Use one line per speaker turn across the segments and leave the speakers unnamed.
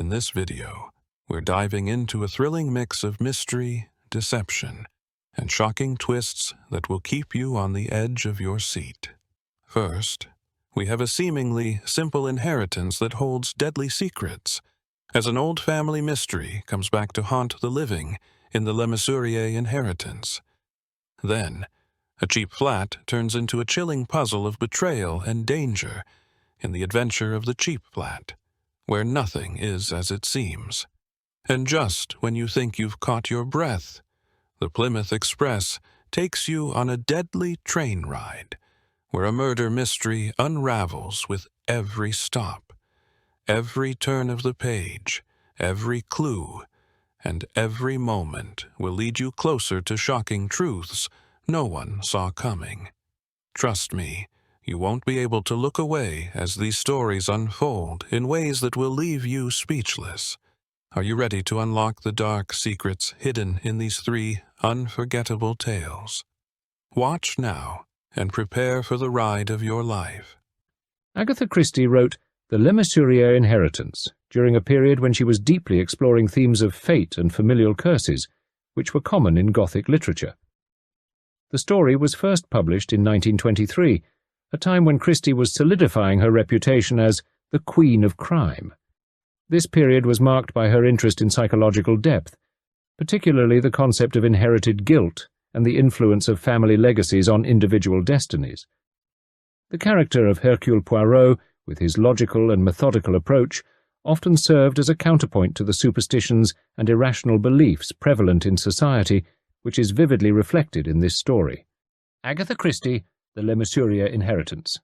In this video, we're diving into a thrilling mix of mystery, deception, and shocking twists that will keep you on the edge of your seat. First, we have a seemingly simple inheritance that holds deadly secrets, as an old family mystery comes back to haunt the living in the Lemesurier inheritance. Then, a cheap flat turns into a chilling puzzle of betrayal and danger in the adventure of the cheap flat, where nothing is as it seems. And just when you think you've caught your breath, the Plymouth Express takes you on a deadly train ride, where a murder mystery unravels with every stop. Every turn of the page, every clue, and every moment will lead you closer to shocking truths no one saw coming. Trust me, you won't be able to look away as these stories unfold in ways that will leave you speechless. Are you ready to unlock the dark secrets hidden in these three unforgettable tales? Watch now and prepare for the ride of your life.
Agatha Christie wrote The Lemesurier Inheritance during a period when she was deeply exploring themes of fate and familial curses, which were common in Gothic literature. The story was first published in 1923, a time when Christie was solidifying her reputation as the Queen of Crime. This period was marked by her interest in psychological depth, particularly the concept of inherited guilt and the influence of family legacies on individual destinies. The character of Hercule Poirot, with his logical and methodical approach, often served as a counterpoint to the superstitions and irrational beliefs prevalent in society, which is vividly reflected in this story. Agatha Christie, The Lemesurier Inheritance.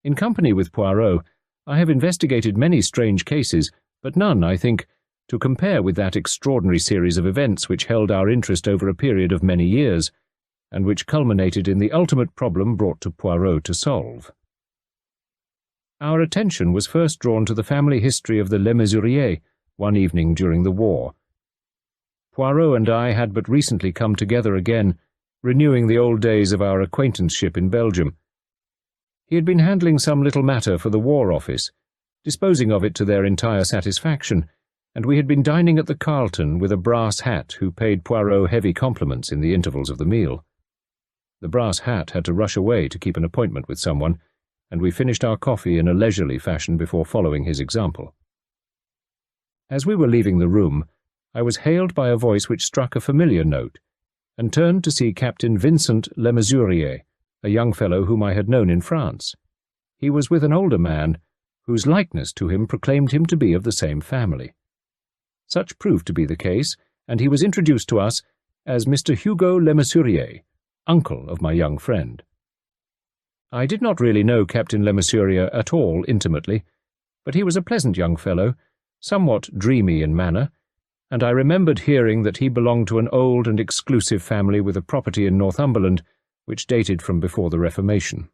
In company with Poirot, I have investigated many strange cases, but none, I think, to compare with that extraordinary series of events which held our interest over a period of many years, and which culminated in the ultimate problem brought to Poirot to solve. Our attention was first drawn to the family history of the Lemesurier one evening during the war. Poirot and I had but recently come together again, renewing the old days of our acquaintanceship in Belgium. He had been handling some little matter for the War Office, disposing of it to their entire satisfaction, and we had been dining at the Carlton with a brass hat who paid Poirot heavy compliments in the intervals of the meal. The brass hat had to rush away to keep an appointment with someone, and we finished our coffee in a leisurely fashion before following his example. As we were leaving the room, I was hailed by a voice which struck a familiar note, and turned to see Captain Vincent Lemesurier, a young fellow whom I had known in France. He was with an older man, whose likeness to him proclaimed him to be of the same family. Such proved to be the case, and he was introduced to us as Mr. Hugo Lemesurier, uncle of my young friend. I did not really know Captain Lemesurier at all intimately, but he was a pleasant young fellow, somewhat dreamy in manner, and I remembered hearing that he belonged to an old and exclusive family with a property in Northumberland, which dated from before the Reformation.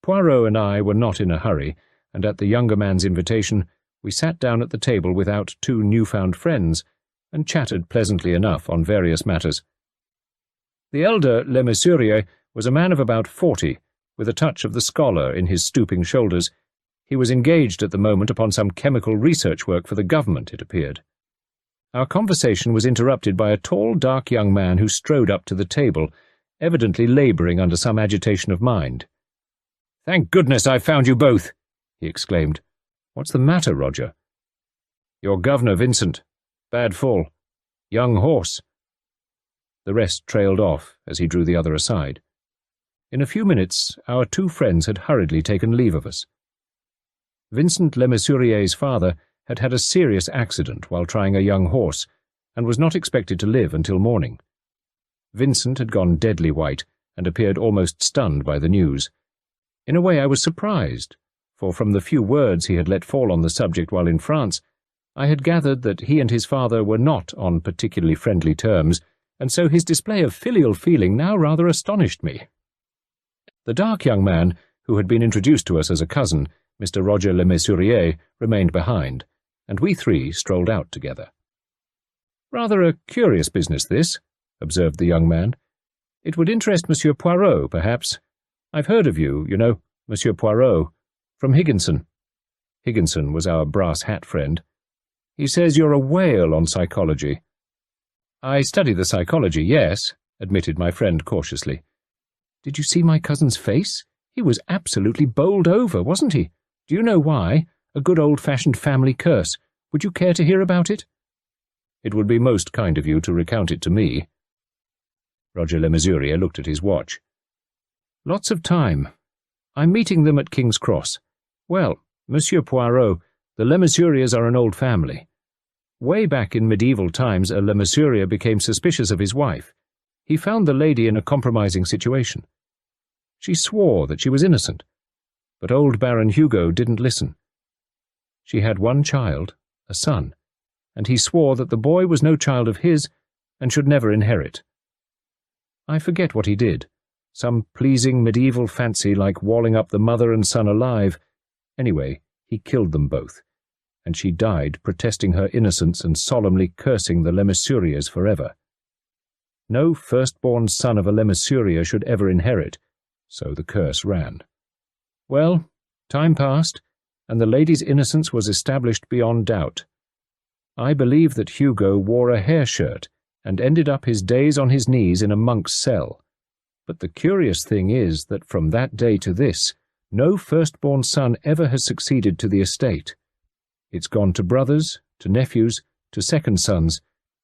Poirot and I were not in a hurry, and at the younger man's invitation we sat down at the table with our two newfound friends, and chatted pleasantly enough on various matters. The elder Lemesurier was a man of about 40, with a touch of the scholar in his stooping shoulders. He was engaged at the moment upon some chemical research work for the government, it appeared. Our conversation was interrupted by a tall, dark young man who strode up to the table, evidently labouring under some agitation of mind. "Thank goodness I've found you both!" he exclaimed. "What's the matter, Roger?" "Your governor, Vincent. Bad fall. Young horse." The rest trailed off as he drew the other aside. In a few minutes our two friends had hurriedly taken leave of us. Vincent Lemesurier's father had had a serious accident while trying a young horse, and was not expected to live until morning. Vincent had gone deadly white, and appeared almost stunned by the news. In a way I was surprised, for from the few words he had let fall on the subject while in France, I had gathered that he and his father were not on particularly friendly terms, and so his display of filial feeling now rather astonished me. The dark young man, who had been introduced to us as a cousin, Mr. Roger Lemesurier, remained behind, and we three strolled out together. "Rather a curious business, this," observed the young man. "It would interest Monsieur Poirot, perhaps. I've heard of you, you know, Monsieur Poirot, from Higginson." Higginson was our brass hat friend. "He says you're a whale on psychology." "I study the psychology, yes," admitted my friend cautiously. "Did you see my cousin's face? He was absolutely bowled over, wasn't he? Do you know why? A good old-fashioned family curse. Would you care to hear about it?" "It would be most kind of you to recount it to me." Roger Lemesurier looked at his watch. "Lots of time. I'm meeting them at King's Cross. Well, Monsieur Poirot, the Lemesuriers are an old family. Way back in medieval times a Lemesurier became suspicious of his wife. He found the lady in a compromising situation. She swore that she was innocent, but old Baron Hugo didn't listen. She had one child, a son, and he swore that the boy was no child of his and should never inherit. I forget what he did. Some pleasing medieval fancy like walling up the mother and son alive. Anyway, he killed them both, and she died protesting her innocence and solemnly cursing the Lemesuriers forever. No firstborn son of a Lemesurier should ever inherit, so the curse ran. Well, time passed, and the lady's innocence was established beyond doubt. I believe that Hugo wore a hair shirt and ended up his days on his knees in a monk's cell. But the curious thing is that from that day to this, no firstborn son ever has succeeded to the estate. It's gone to brothers, to nephews, to second sons,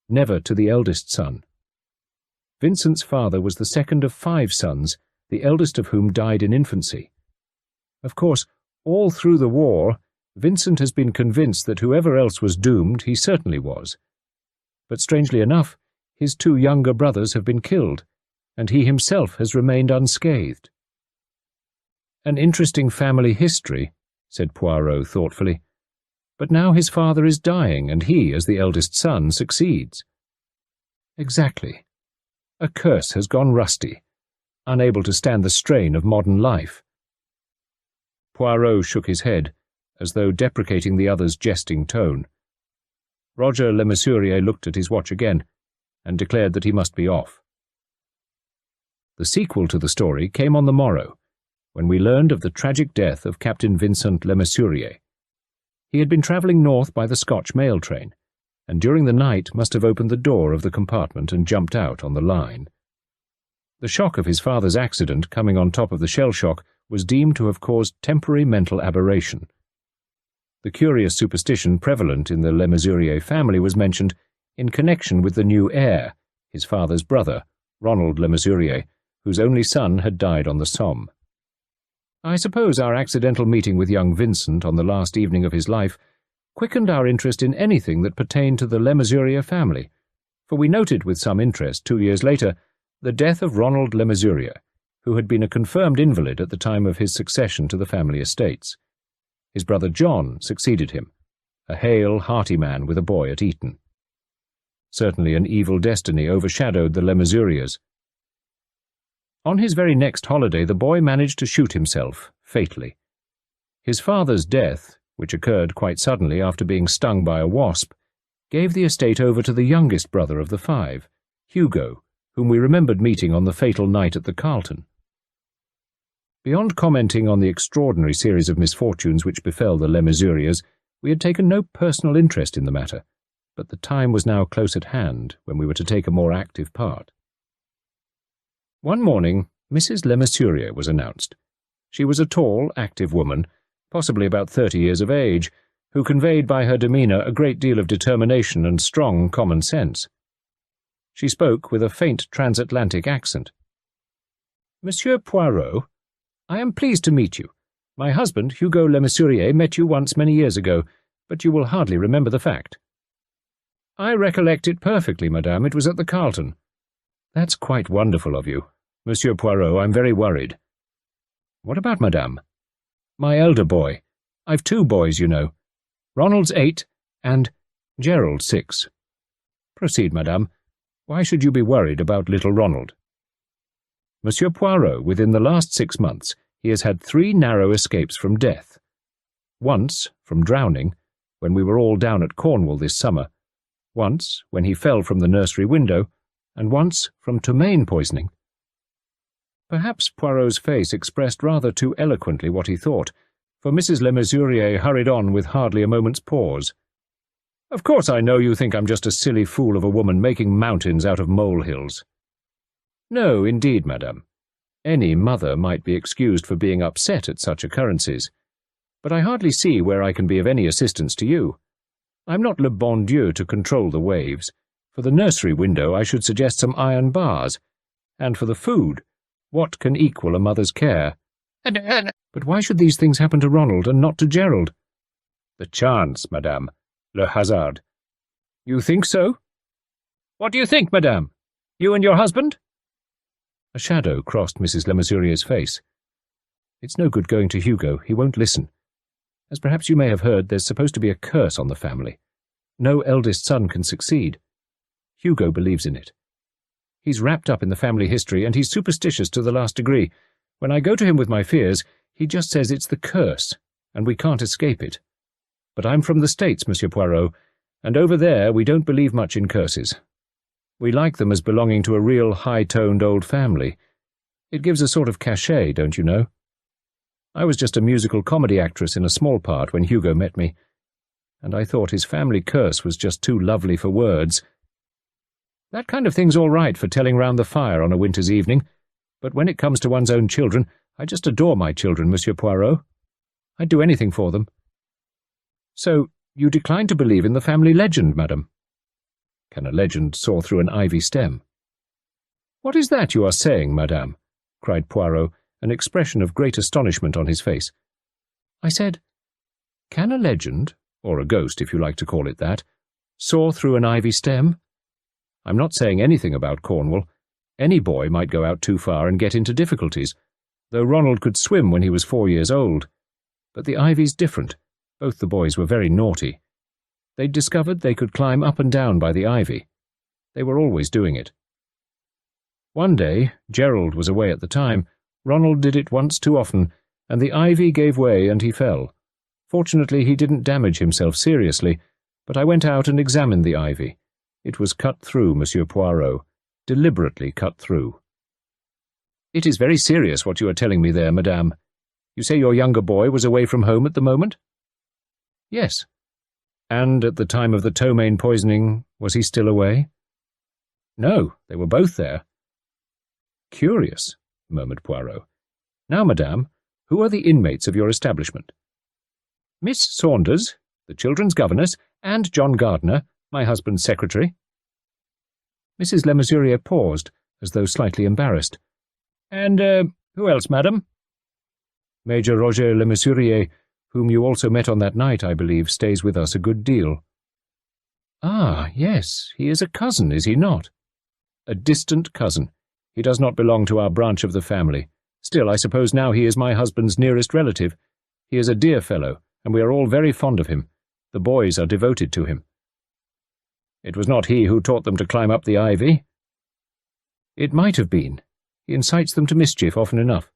never to the eldest son. Vincent's father was the second of 5 sons, the eldest of whom died in infancy. Of course, all through the war, Vincent has been convinced that whoever else was doomed, he certainly was. But strangely enough, his 2 younger brothers have been killed, and he himself has remained unscathed. "An interesting family history," said Poirot thoughtfully. "But now his father is dying, and he, as the eldest son, succeeds." "Exactly. A curse has gone rusty, unable to stand the strain of modern life." Poirot shook his head, as though deprecating the other's jesting tone. Roger Lemesurier looked at his watch again, and declared that he must be off. The sequel to the story came on the morrow, when we learned of the tragic death of Captain Vincent Lemesurier. He had been travelling north by the Scotch mail train, and during the night must have opened the door of the compartment and jumped out on the line. The shock of his father's accident, coming on top of the shell shock, was deemed to have caused temporary mental aberration. The curious superstition prevalent in the Lemesurier family was mentioned in connection with the new heir, his father's brother, Ronald Lemesurier, whose only son had died on the Somme. I suppose our accidental meeting with young Vincent on the last evening of his life quickened our interest in anything that pertained to the Lemesurier family, for we noted with some interest 2 years later the death of Ronald Lemesurier, who had been a confirmed invalid at the time of his succession to the family estates. His brother John succeeded him, a hale, hearty man with a boy at Eton. Certainly an evil destiny overshadowed the Lemesuriers. On his very next holiday the boy managed to shoot himself, fatally. His father's death, which occurred quite suddenly after being stung by a wasp, gave the estate over to the youngest brother of the 5, Hugo, whom we remembered meeting on the fatal night at the Carlton. Beyond commenting on the extraordinary series of misfortunes which befell the Lemesuriers, we had taken no personal interest in the matter, but the time was now close at hand when we were to take a more active part. One morning, Mrs. Lemesurier was announced. She was a tall, active woman, possibly about 30 years of age, who conveyed by her demeanour a great deal of determination and strong common sense. She spoke with a faint transatlantic accent. "Monsieur Poirot, I am pleased to meet you. My husband, Hugo Lemesurier, met you once many years ago, but you will hardly remember the fact." "I recollect it perfectly, madame. It was at the Carlton." "That's quite wonderful of you. Monsieur Poirot, I'm very worried." "What about madame?" "My elder boy. I've 2 boys, you know. Ronald's 8, and Gerald 6. Proceed, madame. Why should you be worried about little Ronald?" "Monsieur Poirot, within the last 6 months, he has had 3 narrow escapes from death. Once, from drowning, when we were all down at Cornwall this summer. Once, when he fell from the nursery window, and once from ptomaine poisoning." Perhaps Poirot's face expressed rather too eloquently what he thought, for Mrs. Lemesurier hurried on with hardly a moment's pause. "Of course I know you think I'm just a silly fool of a woman making mountains out of molehills." "No, indeed, madame. Any mother might be excused for being upset at such occurrences. But I hardly see where I can be of any assistance to you. I'm not le bon Dieu to control the waves. For the nursery window I should suggest some iron bars. And for the food, what can equal a mother's care? But why should these things happen to Ronald and not to Gerald?" "The chance, madame. Le hasard." "You think so?" "What do you think, madame? You and your husband?" A shadow crossed Mrs. Lemesurier's face. "It's no good going to Hugo. He won't listen. As perhaps you may have heard, there's supposed to be a curse on the family. No eldest son can succeed. Hugo believes in it. He's wrapped up in the family history, and he's superstitious to the last degree. When I go to him with my fears, he just says it's the curse, and we can't escape it. But I'm from the States, Monsieur Poirot, and over there we don't believe much in curses. We like them as belonging to a real high-toned old family. It gives a sort of cachet, don't you know? I was just a musical comedy actress in a small part when Hugo met me, and I thought his family curse was just too lovely for words. That kind of thing's all right for telling round the fire on a winter's evening, but when it comes to one's own children, I just adore my children, Monsieur Poirot. I'd do anything for them." "So you decline to believe in the family legend, madame?" "Can a legend soar through an ivy stem?" "What is that you are saying, madame?" cried Poirot, an expression of great astonishment on his face. "I said, can a legend, or a ghost if you like to call it that, soar through an ivy stem? I'm not saying anything about Cornwall. Any boy might go out too far and get into difficulties, though Ronald could swim when he was 4 years old. But the ivy's different. Both the boys were very naughty. They'd discovered they could climb up and down by the ivy. They were always doing it. One day, Gerald was away at the time, Ronald did it once too often, and the ivy gave way and he fell. Fortunately, he didn't damage himself seriously, but I went out and examined the ivy. It was cut through, Monsieur Poirot, deliberately cut through." "It is very serious what you are telling me there, madame. You say your younger boy was away from home at the moment?" "Yes." "And at the time of the ptomaine poisoning, was he still away?" "No, they were both there." "Curious," murmured Poirot. "Now, madame, who are the inmates of your establishment?" "Miss Saunders, the children's governess, and John Gardner, my husband's secretary." Mrs. Lemesurier paused, as though slightly embarrassed. "And who else, madame?" "Major Roger Lemesurier, whom you also met on that night, I believe, stays with us a good deal." "Ah, yes, he is a cousin, is he not?" "A distant cousin. He does not belong to our branch of the family. Still, I suppose now he is my husband's nearest relative. He is a dear fellow, and we are all very fond of him. The boys are devoted to him." "It was not he who taught them to climb up the ivy?" "It might have been. He incites them to mischief often enough."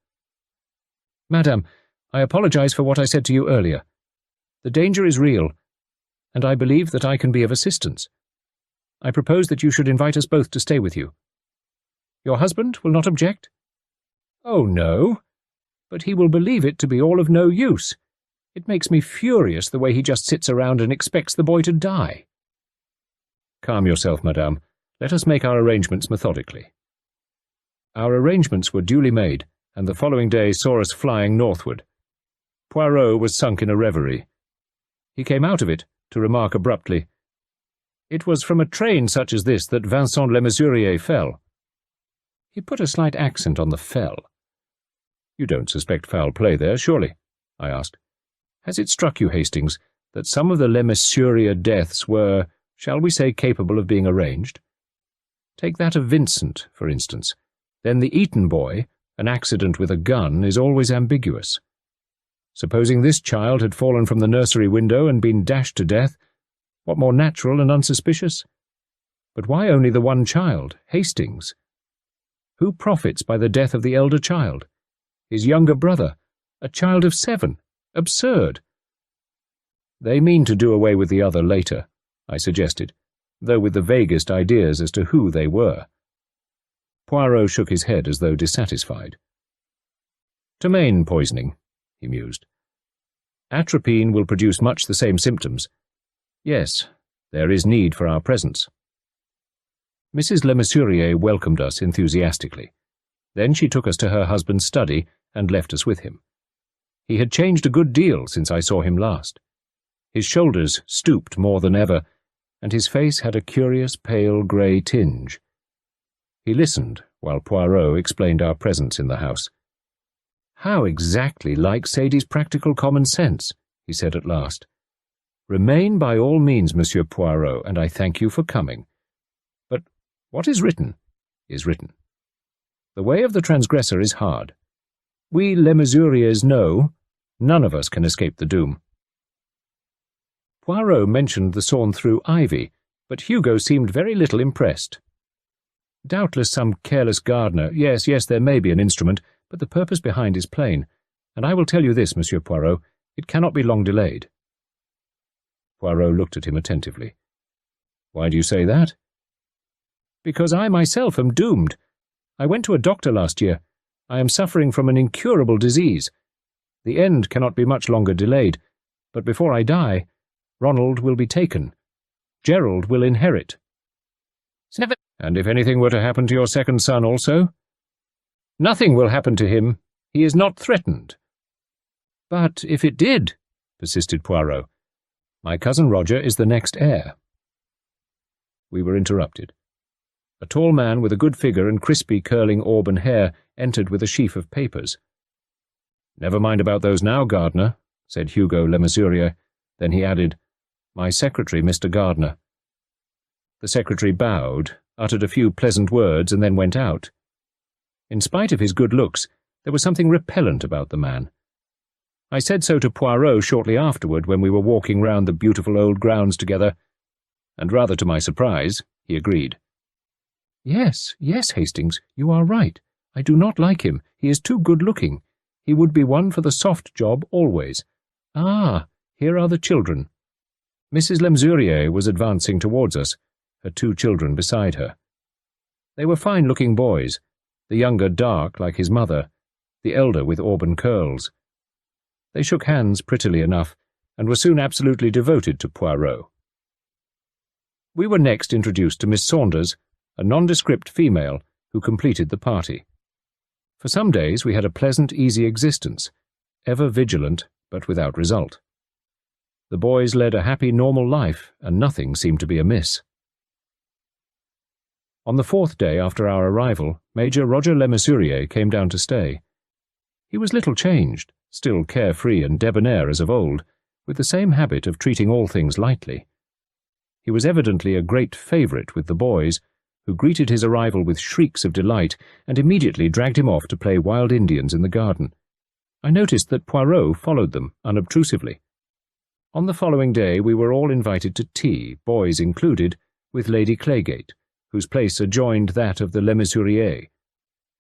"Madame, I apologize for what I said to you earlier. The danger is real, and I believe that I can be of assistance. I propose that you should invite us both to stay with you. Your husband will not object?" "Oh, no. But he will believe it to be all of no use. It makes me furious the way he just sits around and expects the boy to die." "Calm yourself, madame. Let us make our arrangements methodically." Our arrangements were duly made, and the following day saw us flying northward. Poirot was sunk in a reverie. He came out of it to remark abruptly, "It was from a train such as this that Vincent Lemesurier fell." He put a slight accent on the fell. "You don't suspect foul play there, surely?" I asked. "Has it struck you, Hastings, that some of the Lemesurier deaths were, shall we say, capable of being arranged? Take that of Vincent, for instance. Then the Eton boy, an accident with a gun, is always ambiguous. Supposing this child had fallen from the nursery window and been dashed to death, what more natural and unsuspicious? But why only the one child, Hastings? Who profits by the death of the elder child? His younger brother, a child of 7. Absurd. "They mean to do away with the other later," I suggested, though with the vaguest ideas as to who they were. Poirot shook his head as though dissatisfied. "Ptomaine poisoning," he mused. Atropine will produce much the same symptoms. Yes, there is need for our presence." Mrs. Lemesurier welcomed us enthusiastically. Then she took us to her husband's study and left us with him. He had changed a good deal since I saw him last. His shoulders stooped more than ever, and his face had a curious pale grey tinge. He listened while Poirot explained our presence in the house. "How exactly like Sadie's practical common sense," he said at last. "Remain by all means, Monsieur Poirot, and I thank you for coming. But what is written is written. The way of the transgressor is hard. We Lemesuriers know none of us can escape the doom." Poirot mentioned the sawn-through ivy, but Hugo seemed very little impressed. "Doubtless some careless gardener. Yes, there may be an instrument, but the purpose behind is plain, and I will tell you this, Monsieur Poirot, it cannot be long delayed." Poirot looked at him attentively. "Why do you say that?" "Because I myself am doomed. I went to a doctor last year. I am suffering from an incurable disease. The end cannot be much longer delayed, but before I die, Ronald will be taken. Gerald will inherit." "And if anything were to happen to your second son also?" "Nothing will happen to him. He is not threatened." "But if it did," persisted Poirot. "My cousin Roger is the next heir." We were interrupted. A tall man with a good figure and crispy curling auburn hair entered with a sheaf of papers. "Never mind about those now, Gardner," said Hugo Lemesurier. Then he added, "My secretary, Mr. Gardner." The secretary bowed, uttered a few pleasant words, and then went out. In spite of his good looks, there was something repellent about the man. I said so to Poirot shortly afterward when we were walking round the beautiful old grounds together, and rather to my surprise, he agreed. Yes, Hastings, you are right. I do not like him. He is too good-looking. He would be one for the soft job always. Ah, here are the children." Mrs. Lemesurier was advancing towards us, her 2 children beside her. They were fine-looking boys, the younger dark like his mother, the elder with auburn curls. They shook hands prettily enough, and were soon absolutely devoted to Poirot. We were next introduced to Miss Saunders, a nondescript female who completed the party. For some days we had a pleasant, easy existence, ever vigilant but without result. The boys led a happy, normal life, and nothing seemed to be amiss. On the 4th day after our arrival, Major Roger Lemesurier came down to stay. He was little changed, still carefree and debonair as of old, with the same habit of treating all things lightly. He was evidently a great favourite with the boys, who greeted his arrival with shrieks of delight and immediately dragged him off to play wild Indians in the garden. I noticed that Poirot followed them unobtrusively. On the following day we were all invited to tea, boys included, with Lady Claygate, whose place adjoined that of the Lemesurier.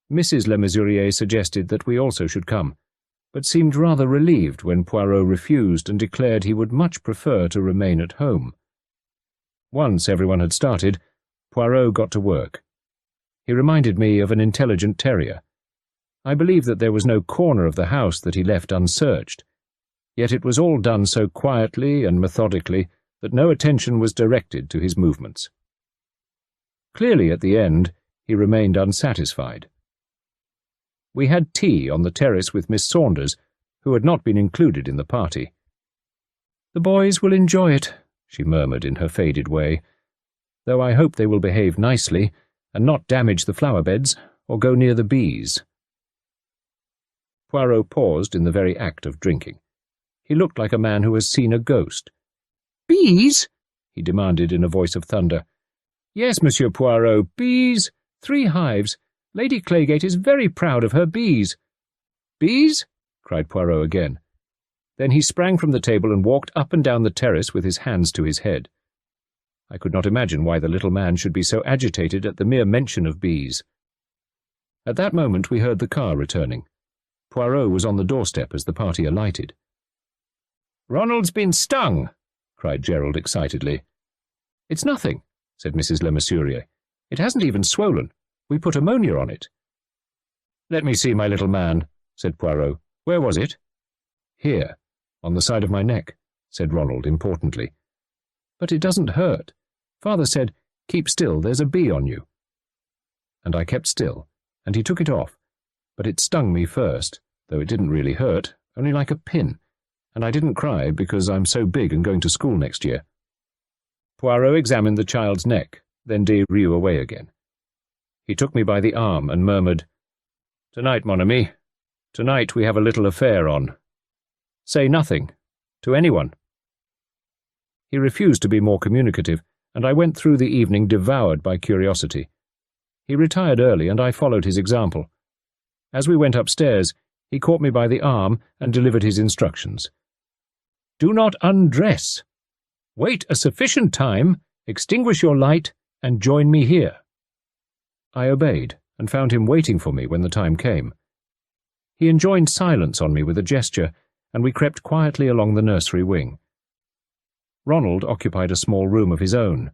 Mrs. Lemesurier suggested that we also should come, but seemed rather relieved when Poirot refused and declared he would much prefer to remain at home. Once everyone had started, Poirot got to work. He reminded me of an intelligent terrier. I believe that there was no corner of the house that he left unsearched, yet it was all done so quietly and methodically that no attention was directed to his movements. Clearly, at the end, he remained unsatisfied. We had tea on the terrace with Miss Saunders, who had not been included in the party. "The boys will enjoy it," she murmured in her faded way, "though I hope they will behave nicely, and not damage the flower-beds, or go near the bees." Poirot paused in the very act of drinking. He looked like a man who has seen a ghost. "Bees?" he demanded in a voice of thunder. "Yes, Monsieur Poirot, bees. 3 hives. Lady Claygate is very proud of her bees." "Bees?" cried Poirot again. Then he sprang from the table and walked up and down the terrace with his hands to his head. I could not imagine why the little man should be so agitated at the mere mention of bees. At that moment we heard the car returning. Poirot was on the doorstep as the party alighted. "Ronald's been stung!" cried Gerald excitedly. "It's nothing," said Mrs. Lemesurier. "It hasn't even swollen. We put ammonia on it." "Let me see my little man," said Poirot. "Where was it?" "Here." "On the side of my neck," said Ronald importantly. "But it doesn't hurt. Father said, 'Keep still, there's a bee on you.'" And I kept still, and he took it off, but it stung me first, though it didn't really hurt, only like a pin, and I didn't cry because I'm so big and going to school next year. Poirot examined the child's neck, then drew away again. He took me by the arm and murmured, "Tonight, mon ami, tonight we have a little affair on. Say nothing, to anyone." He refused to be more communicative, and I went through the evening devoured by curiosity. He retired early, and I followed his example. As we went upstairs, he caught me by the arm and delivered his instructions. "Do not undress. Wait a sufficient time, extinguish your light, and join me here." I obeyed, and found him waiting for me when the time came. He enjoined silence on me with a gesture, and we crept quietly along the nursery wing. Ronald occupied a small room of his own.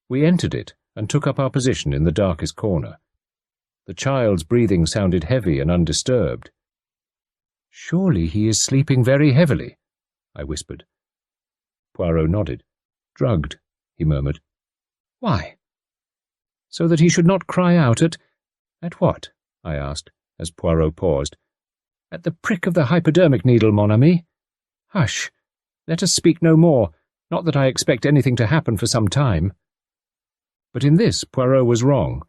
We entered it and took up our position in the darkest corner. The child's breathing sounded heavy and undisturbed. "Surely he is sleeping very heavily," I whispered. Poirot nodded. "Drugged," he murmured. "Why?" "So that he should not cry out at—" "At what?" I asked, as Poirot paused. "At the prick of the hypodermic needle, mon ami. Hush! Let us speak no more, not that I expect anything to happen for some time." But in this Poirot was wrong.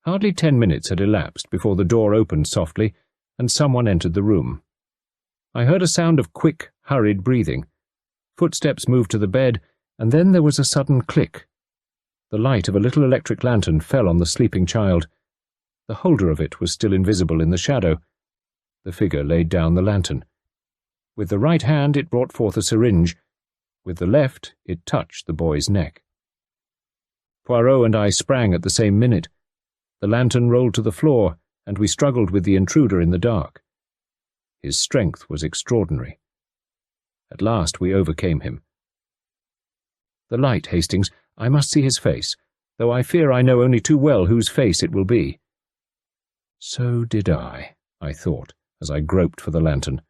Hardly 10 minutes had elapsed before the door opened softly, and someone entered the room. I heard a sound of quick, hurried breathing. Footsteps moved to the bed, and then there was a sudden click. The light of a little electric lantern fell on the sleeping child. The holder of it was still invisible in the shadow. The figure laid down the lantern. With the right hand it brought forth a syringe. With the left it touched the boy's neck. Poirot and I sprang at the same minute. The lantern rolled to the floor, and we struggled with the intruder in the dark. His strength was extraordinary. At last we overcame him. "The light, Hastings. I must see his face, though I fear I know only too well whose face it will be." So did I thought, as I groped for the lantern.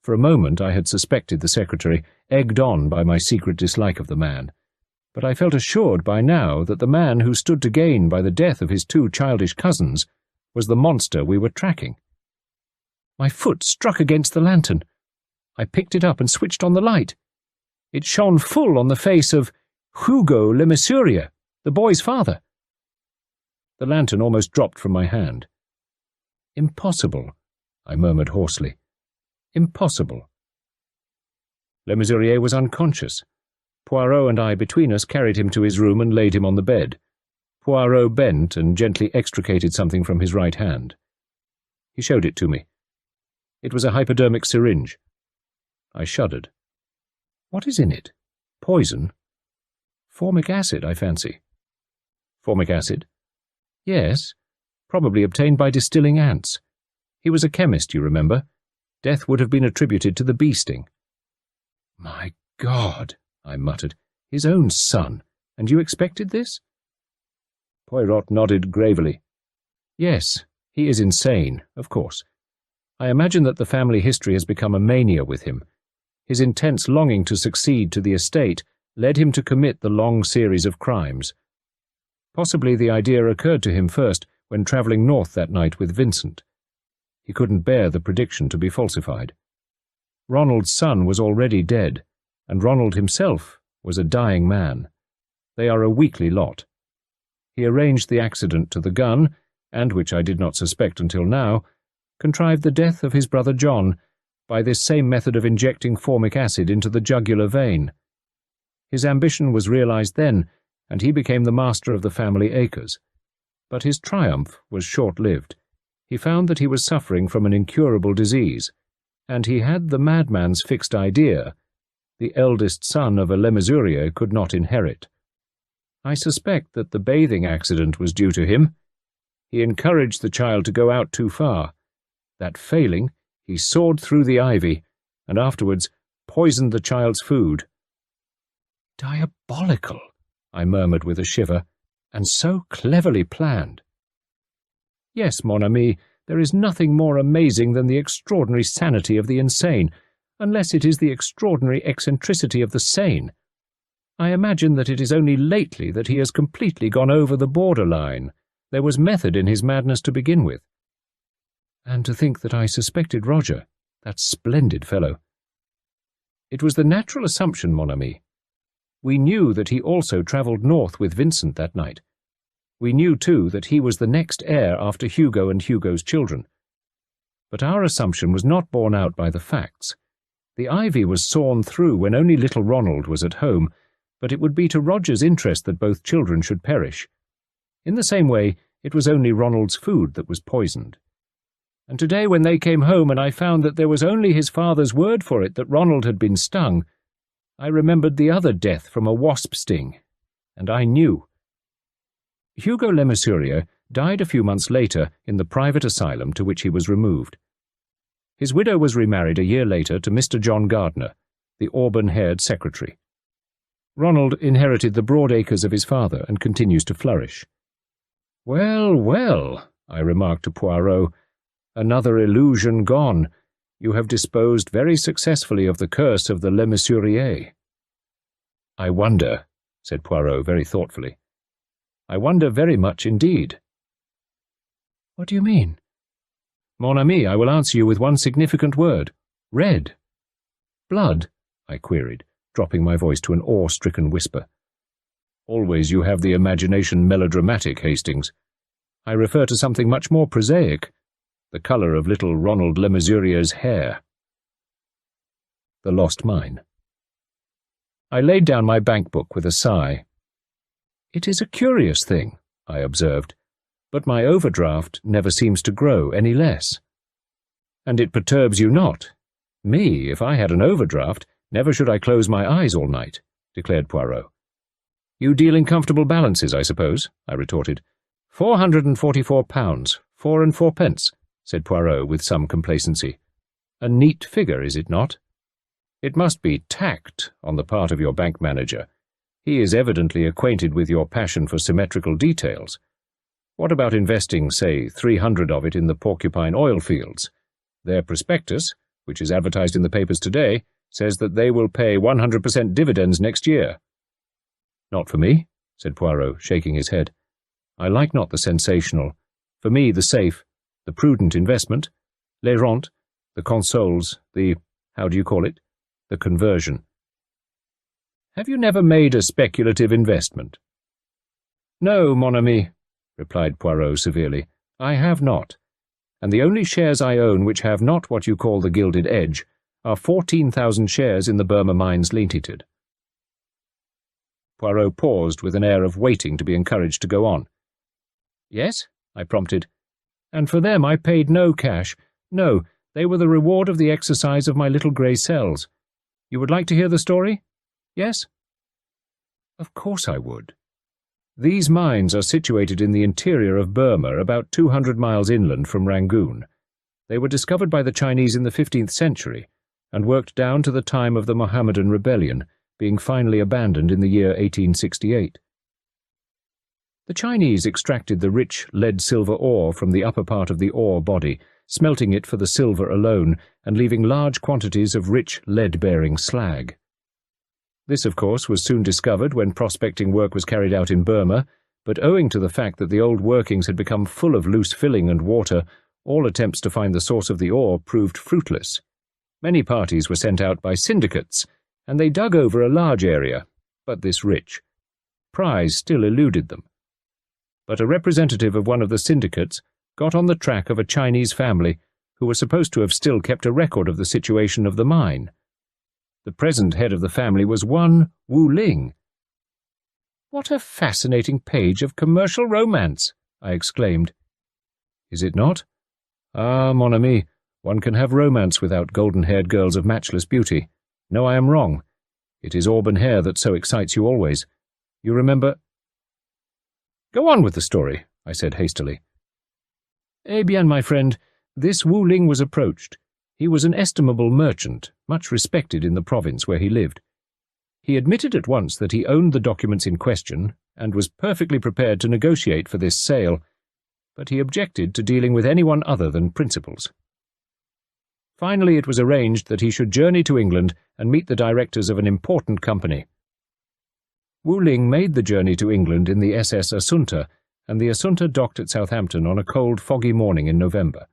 For a moment I had suspected the secretary, egged on by my secret dislike of the man, but I felt assured by now that the man who stood to gain by the death of his 2 childish cousins was the monster we were tracking. My foot struck against the lantern. I picked it up and switched on the light. It shone full on the face of Hugo Lemesurier, the boy's father. The lantern almost dropped from my hand. "Impossible," I murmured hoarsely. "Impossible." Lemesurier was unconscious. Poirot and I between us carried him to his room and laid him on the bed. Poirot bent and gently extricated something from his right hand. He showed it to me. It was a hypodermic syringe. I shuddered. "What is in it? Poison?" "Formic acid, I fancy." "Formic acid?" "Yes, probably obtained by distilling ants. He was a chemist, you remember. Death would have been attributed to the bee sting." "My God," I muttered. "His own son, and you expected this?" Poirot nodded gravely. "Yes, he is insane, of course. I imagine that the family history has become a mania with him. His intense longing to succeed to the estate led him to commit the long series of crimes. Possibly the idea occurred to him first when travelling north that night with Vincent. He couldn't bear the prediction to be falsified. Ronald's son was already dead, and Ronald himself was a dying man. They are a weakly lot. He arranged the accident to the gun, and, which I did not suspect until now, contrived the death of his brother John by this same method of injecting formic acid into the jugular vein. His ambition was realized then, and he became the master of the family acres. But his triumph was short-lived. He found that he was suffering from an incurable disease, and he had the madman's fixed idea: the eldest son of a Lemesurier could not inherit. I suspect that the bathing accident was due to him. He encouraged the child to go out too far. That failing, he soared through the ivy, and afterwards poisoned the child's food. "Diabolical," I murmured with a shiver, "and so cleverly planned." "Yes, mon ami, there is nothing more amazing than the extraordinary sanity of the insane, unless it is the extraordinary eccentricity of the sane. I imagine that it is only lately that he has completely gone over the borderline. There was method in his madness to begin with. And to think that I suspected Roger, that splendid fellow. It was the natural assumption, mon ami. We knew that he also travelled north with Vincent that night. We knew, too, that he was the next heir after Hugo and Hugo's children. But our assumption was not borne out by the facts. The ivy was sawn through when only little Ronald was at home, but it would be to Roger's interest that both children should perish. In the same way, it was only Ronald's food that was poisoned. And today, when they came home and I found that there was only his father's word for it that Ronald had been stung, I remembered the other death from a wasp sting, and I knew. Hugo Lemesurier died a few months later in the private asylum to which he was removed. His widow was remarried a year later to Mr. John Gardner, the auburn-haired secretary. Ronald inherited the broad acres of his father and continues to flourish. "Well, well," I remarked to Poirot, "another illusion gone. You have disposed very successfully of the curse of the Lemesurier." "I wonder," said Poirot very thoughtfully. "I wonder very much indeed." "What do you mean?" "Mon ami, I will answer you with one significant word. Red." "Blood?" I queried, dropping my voice to an awe-stricken whisper. "Always you have the imagination melodramatic, Hastings. I refer to something much more prosaic. The colour of little Ronald Lemesurier's hair." The lost mine. I laid down my bank book with a sigh. "It is a curious thing," I observed, "but my overdraft never seems to grow any less." "And it perturbs you not? Me, if I had an overdraft, never should I close my eyes all night," declared Poirot. "You deal in comfortable balances, I suppose?" I retorted. £444, 4 and 4 pence, said Poirot with some complacency. "A neat figure, is it not? It must be tact on the part of your bank manager. He is evidently acquainted with your passion for symmetrical details. What about investing, say, 300 of it in the Porcupine oil fields? Their prospectus, which is advertised in the papers today, says that they will pay 100% dividends next year." "Not for me," said Poirot, shaking his head. "I like not the sensational. For me, the safe, the prudent investment, les rentes, the consoles, the, how do you call it, the conversion." "Have you never made a speculative investment?" "No, mon ami," replied Poirot severely. "I have not. And the only shares I own which have not what you call the gilded edge are 14,000 shares in the Burma Mines Limited." Poirot paused with an air of waiting to be encouraged to go on. "Yes," I prompted. "And for them I paid no cash. No, they were the reward of the exercise of my little grey cells. You would like to hear the story? Yes?" Of course I would. These mines are situated in the interior of Burma, about 200 miles inland from Rangoon. They were discovered by the Chinese in the 15th century and worked down to the time of the Mohammedan rebellion, being finally abandoned in the year 1868. The Chinese extracted the rich lead-silver ore from the upper part of the ore body, smelting it for the silver alone and leaving large quantities of rich lead-bearing slag. This, of course, was soon discovered when prospecting work was carried out in Burma, but owing to the fact that the old workings had become full of loose filling and water, all attempts to find the source of the ore proved fruitless. Many parties were sent out by syndicates, and they dug over a large area, but this rich. Prize still eluded them. But a representative of one of the syndicates got on the track of a Chinese family who were supposed to have still kept a record of the situation of the mine. The present head of the family was one Wu Ling. "What a fascinating page of commercial romance!" I exclaimed. "Is it not? Ah, mon ami, one can have romance without golden-haired girls of matchless beauty. No, I am wrong. It is auburn hair that so excites you always. You remember—" "Go on with the story," I said hastily. "Eh bien, my friend, this Wu Ling was approached. He was an estimable merchant, much respected in the province where he lived. He admitted at once that he owned the documents in question and was perfectly prepared to negotiate for this sale, but he objected to dealing with anyone other than principals. Finally, it was arranged that he should journey to England and meet the directors of an important company. Wu Ling made the journey to England in the SS Assunta, and the Assunta docked at Southampton on a cold, foggy morning in November.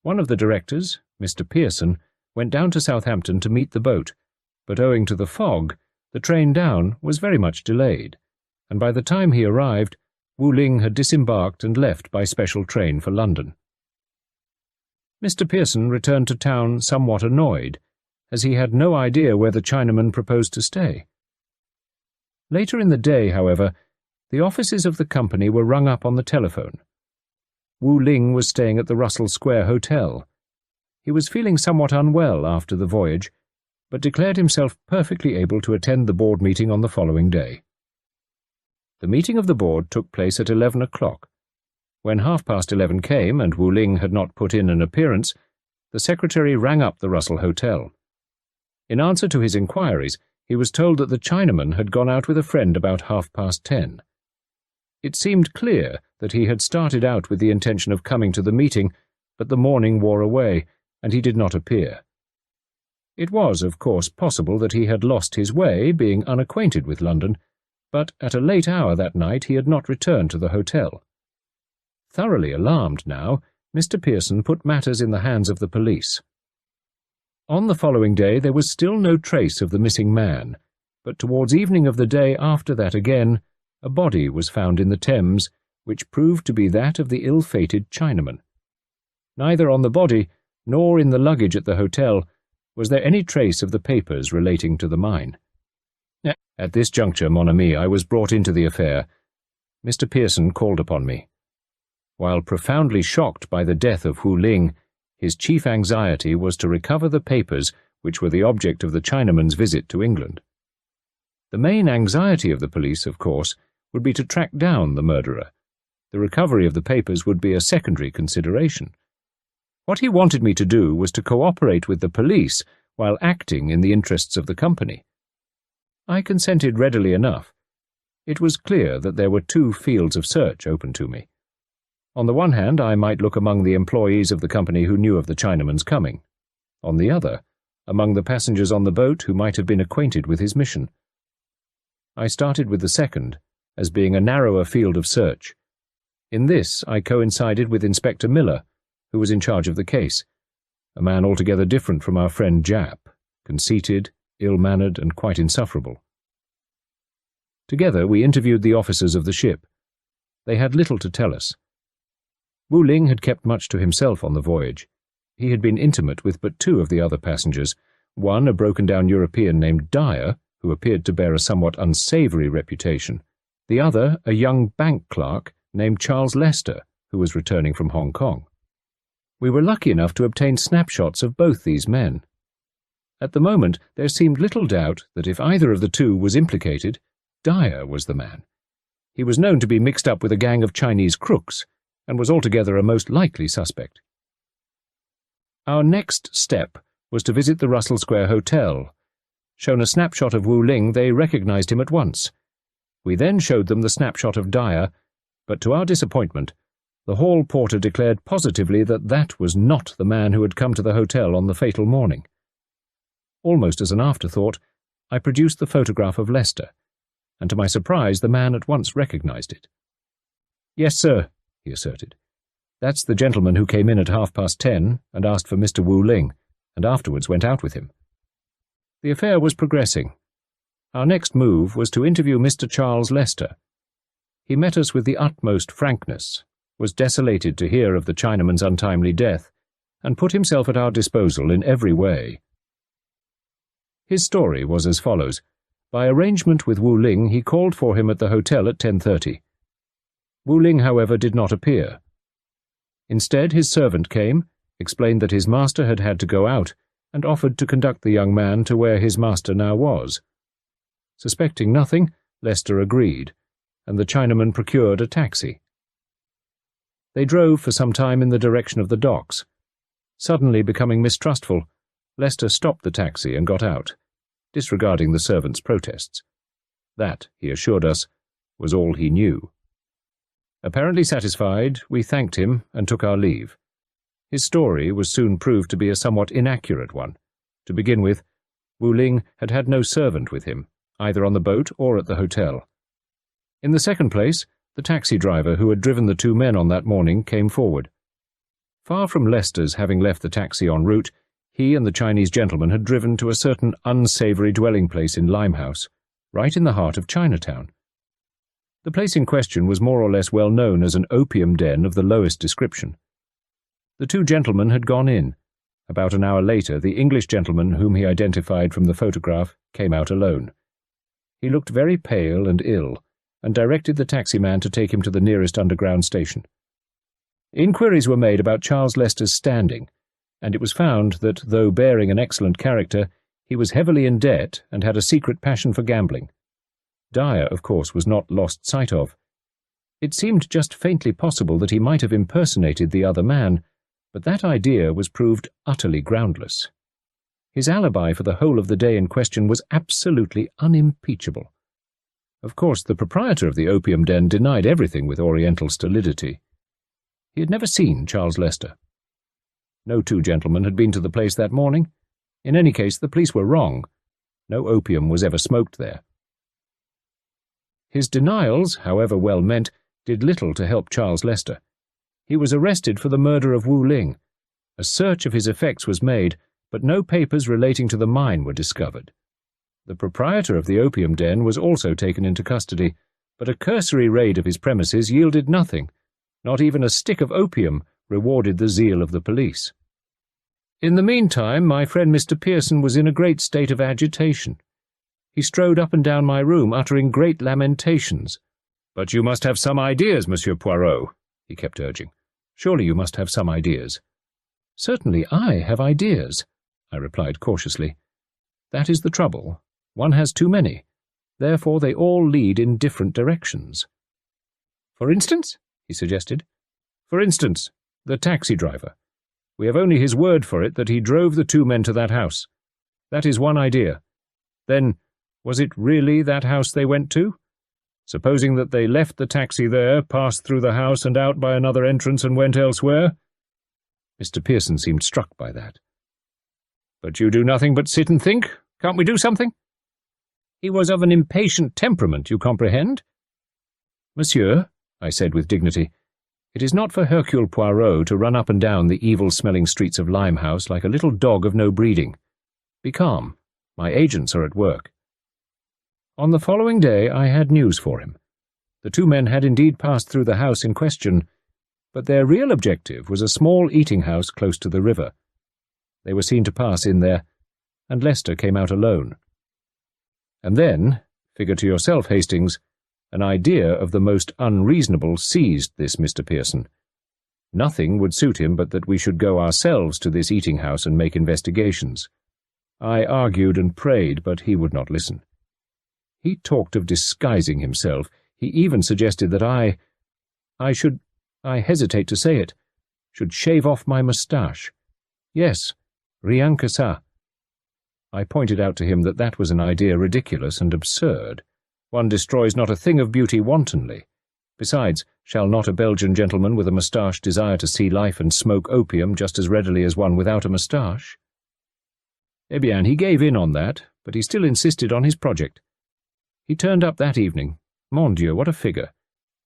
One of the directors, Mr. Pearson, went down to Southampton to meet the boat, but owing to the fog, the train down was very much delayed, and by the time he arrived, Wu Ling had disembarked and left by special train for London. Mr. Pearson returned to town somewhat annoyed, as he had no idea where the Chinaman proposed to stay. Later in the day, however, the offices of the company were rung up on the telephone. Wu Ling was staying at the Russell Square Hotel. He was feeling somewhat unwell after the voyage, but declared himself perfectly able to attend the board meeting on the following day. The meeting of the board took place at 11 o'clock. When 11:30 came and Wu Ling had not put in an appearance, the secretary rang up the Russell Hotel. In answer to his inquiries, he was told that the Chinaman had gone out with a friend about 10:30. It seemed clear that he had started out with the intention of coming to the meeting, but the morning wore away, and he did not appear. It was, of course, possible that he had lost his way, being unacquainted with London, but at a late hour that night he had not returned to the hotel. Thoroughly alarmed now, Mr. Pearson put matters in the hands of the police. On the following day there was still no trace of the missing man, but towards evening of the day after that again, a body was found in the Thames, which proved to be that of the ill-fated Chinaman. Neither on the body, nor in the luggage at the hotel, was there any trace of the papers relating to the mine. At this juncture, mon ami, I was brought into the affair. Mr. Pearson called upon me. While profoundly shocked by the death of Wu Ling, his chief anxiety was to recover the papers which were the object of the Chinaman's visit to England. The main anxiety of the police, of course, would be to track down the murderer. The recovery of the papers would be a secondary consideration. What he wanted me to do was to cooperate with the police while acting in the interests of the company. I consented readily enough. It was clear that there were two fields of search open to me. On the one hand, I might look among the employees of the company who knew of the Chinaman's coming. On the other, among the passengers on the boat who might have been acquainted with his mission. I started with the second, as being a narrower field of search. In this I coincided with Inspector Miller, who was in charge of the case, a man altogether different from our friend Jap, conceited, ill-mannered, and quite insufferable. Together we interviewed the officers of the ship. They had little to tell us. Wu Ling had kept much to himself on the voyage. He had been intimate with but two of the other passengers, one a broken-down European named Dyer, who appeared to bear a somewhat unsavoury reputation, the other a young bank clerk named Charles Lester, who was returning from Hong Kong. We were lucky enough to obtain snapshots of both these men. At the moment there seemed little doubt that if either of the two was implicated, Dyer was the man. He was known to be mixed up with a gang of Chinese crooks, and was altogether a most likely suspect. Our next step was to visit the Russell Square Hotel. Shown a snapshot of Wu Ling, they recognized him at once. We then showed them the snapshot of Dyer, but to our disappointment, the hall porter declared positively that that was not the man who had come to the hotel on the fatal morning. Almost as an afterthought, I produced the photograph of Lester, and to my surprise the man at once recognized it. "Yes, sir," he asserted. "That's the gentleman who came in at 10:30 and asked for Mr. Wu Ling, and afterwards went out with him." The affair was progressing. Our next move was to interview Mr. Charles Lester. He met us with the utmost frankness, was desolated to hear of the Chinaman's untimely death, and put himself at our disposal in every way. His story was as follows. By arrangement with Wu Ling, he called for him at the hotel at 10:30. Wu Ling, however, did not appear. Instead, his servant came, explained that his master had had to go out, and offered to conduct the young man to where his master now was. Suspecting nothing, Lester agreed, and the Chinaman procured a taxi. They drove for some time in the direction of the docks. Suddenly becoming mistrustful, Lester stopped the taxi and got out, disregarding the servant's protests. That, he assured us, was all he knew. Apparently satisfied, we thanked him and took our leave. His story was soon proved to be a somewhat inaccurate one. To begin with, Wu Ling had had no servant with him, either on the boat or at the hotel. In the second place, the taxi driver who had driven the two men on that morning came forward. Far from Lester's having left the taxi en route, he and the Chinese gentleman had driven to a certain unsavoury dwelling place in Limehouse, right in the heart of Chinatown. The place in question was more or less well known as an opium den of the lowest description. The two gentlemen had gone in. About an hour later, the English gentleman whom he identified from the photograph came out alone. He looked very pale and ill, and directed the taxi-man to take him to the nearest underground station. Inquiries were made about Charles Lester's standing, and it was found that, though bearing an excellent character, he was heavily in debt and had a secret passion for gambling. Dyer, of course, was not lost sight of. It seemed just faintly possible that he might have impersonated the other man, but that idea was proved utterly groundless. His alibi for the whole of the day in question was absolutely unimpeachable. Of course, the proprietor of the opium den denied everything with oriental stolidity. He had never seen Charles Lester. No two gentlemen had been to the place that morning. In any case, the police were wrong. No opium was ever smoked there. His denials, however well meant, did little to help Charles Lester. He was arrested for the murder of Wu Ling. A search of his effects was made, but no papers relating to the mine were discovered. The proprietor of the opium den was also taken into custody, but a cursory raid of his premises yielded nothing. Not even a stick of opium rewarded the zeal of the police. In the meantime, my friend Mr. Pearson was in a great state of agitation. He strode up and down my room, uttering great lamentations. "But you must have some ideas, Monsieur Poirot," he kept urging. "Surely you must have some ideas." "Certainly I have ideas," I replied cautiously. "That is the trouble. One has too many. Therefore they all lead in different directions." "For instance?" he suggested. "For instance, the taxi driver. We have only his word for it that he drove the two men to that house. That is one idea. Then, was it really that house they went to? Supposing that they left the taxi there, passed through the house and out by another entrance and went elsewhere?" Mr. Pearson seemed struck by that. "But you do nothing but sit and think? Can't we do something?" "He was of an impatient temperament, you comprehend?" "Monsieur," I said with dignity, "it is not for Hercule Poirot to run up and down the evil-smelling streets of Limehouse like a little dog of no breeding. Be calm. My agents are at work." On the following day I had news for him. The two men had indeed passed through the house in question, but their real objective was a small eating-house close to the river. They were seen to pass in there, and Lester came out alone. And then, figure to yourself, Hastings, an idea of the most unreasonable seized this Mr. Pearson. Nothing would suit him but that we should go ourselves to this eating-house and make investigations. I argued and prayed, but he would not listen. He talked of disguising himself. He even suggested that I hesitate to say it, should shave off my moustache. Yes, rien que ça. I pointed out to him that that was an idea ridiculous and absurd. One destroys not a thing of beauty wantonly. Besides, shall not a Belgian gentleman with a moustache desire to see life and smoke opium just as readily as one without a moustache? Eh bien, he gave in on that, but he still insisted on his project. He turned up that evening. Mon Dieu, what a figure!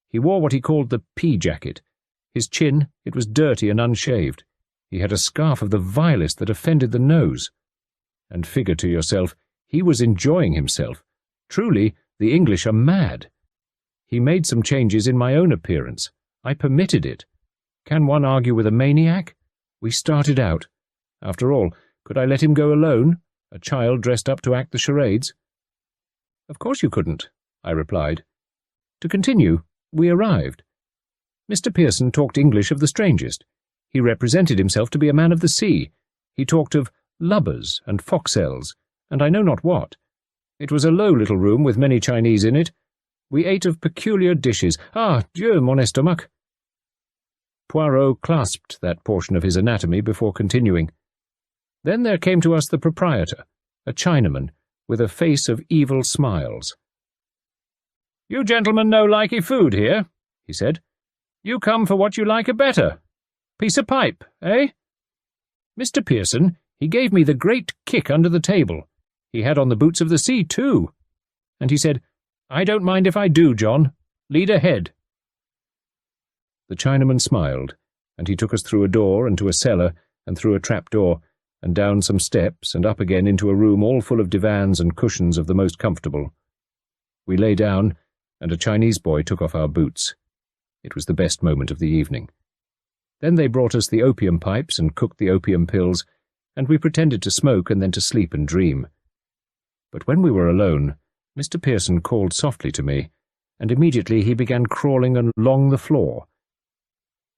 He wore what he called the pea-jacket. His chin, it was dirty and unshaved. He had a scarf of the vilest that offended the nose. And figure to yourself, he was enjoying himself. Truly, the English are mad. He made some changes in my own appearance. I permitted it. Can one argue with a maniac? We started out. After all, could I let him go alone, a child dressed up to act the charades? Of course you couldn't, I replied. To continue, we arrived. Mr. Pearson talked English of the strangest. He represented himself to be a man of the sea. He talked of lubbers and foxels, and I know not what. It was a low little room with many Chinese in it. We ate of peculiar dishes. Ah, Dieu, mon estomac! Poirot clasped that portion of his anatomy before continuing. Then there came to us the proprietor, a Chinaman, with a face of evil smiles. "You gentlemen no likey food here," he said. "You come for what you like a better. Piece of pipe, eh? Mr. Pearson, he gave me the great kick under the table. He had on the boots of the sea, too. And he said, 'I don't mind if I do, John. Lead ahead.' The Chinaman smiled, and he took us through a door and to a cellar and through a trap-door, and down some steps and up again into a room all full of divans and cushions of the most comfortable. We lay down, and a Chinese boy took off our boots. It was the best moment of the evening. Then they brought us the opium pipes and cooked the opium pills, and we pretended to smoke and then to sleep and dream. But when we were alone, Mr. Pearson called softly to me, and immediately he began crawling along the floor.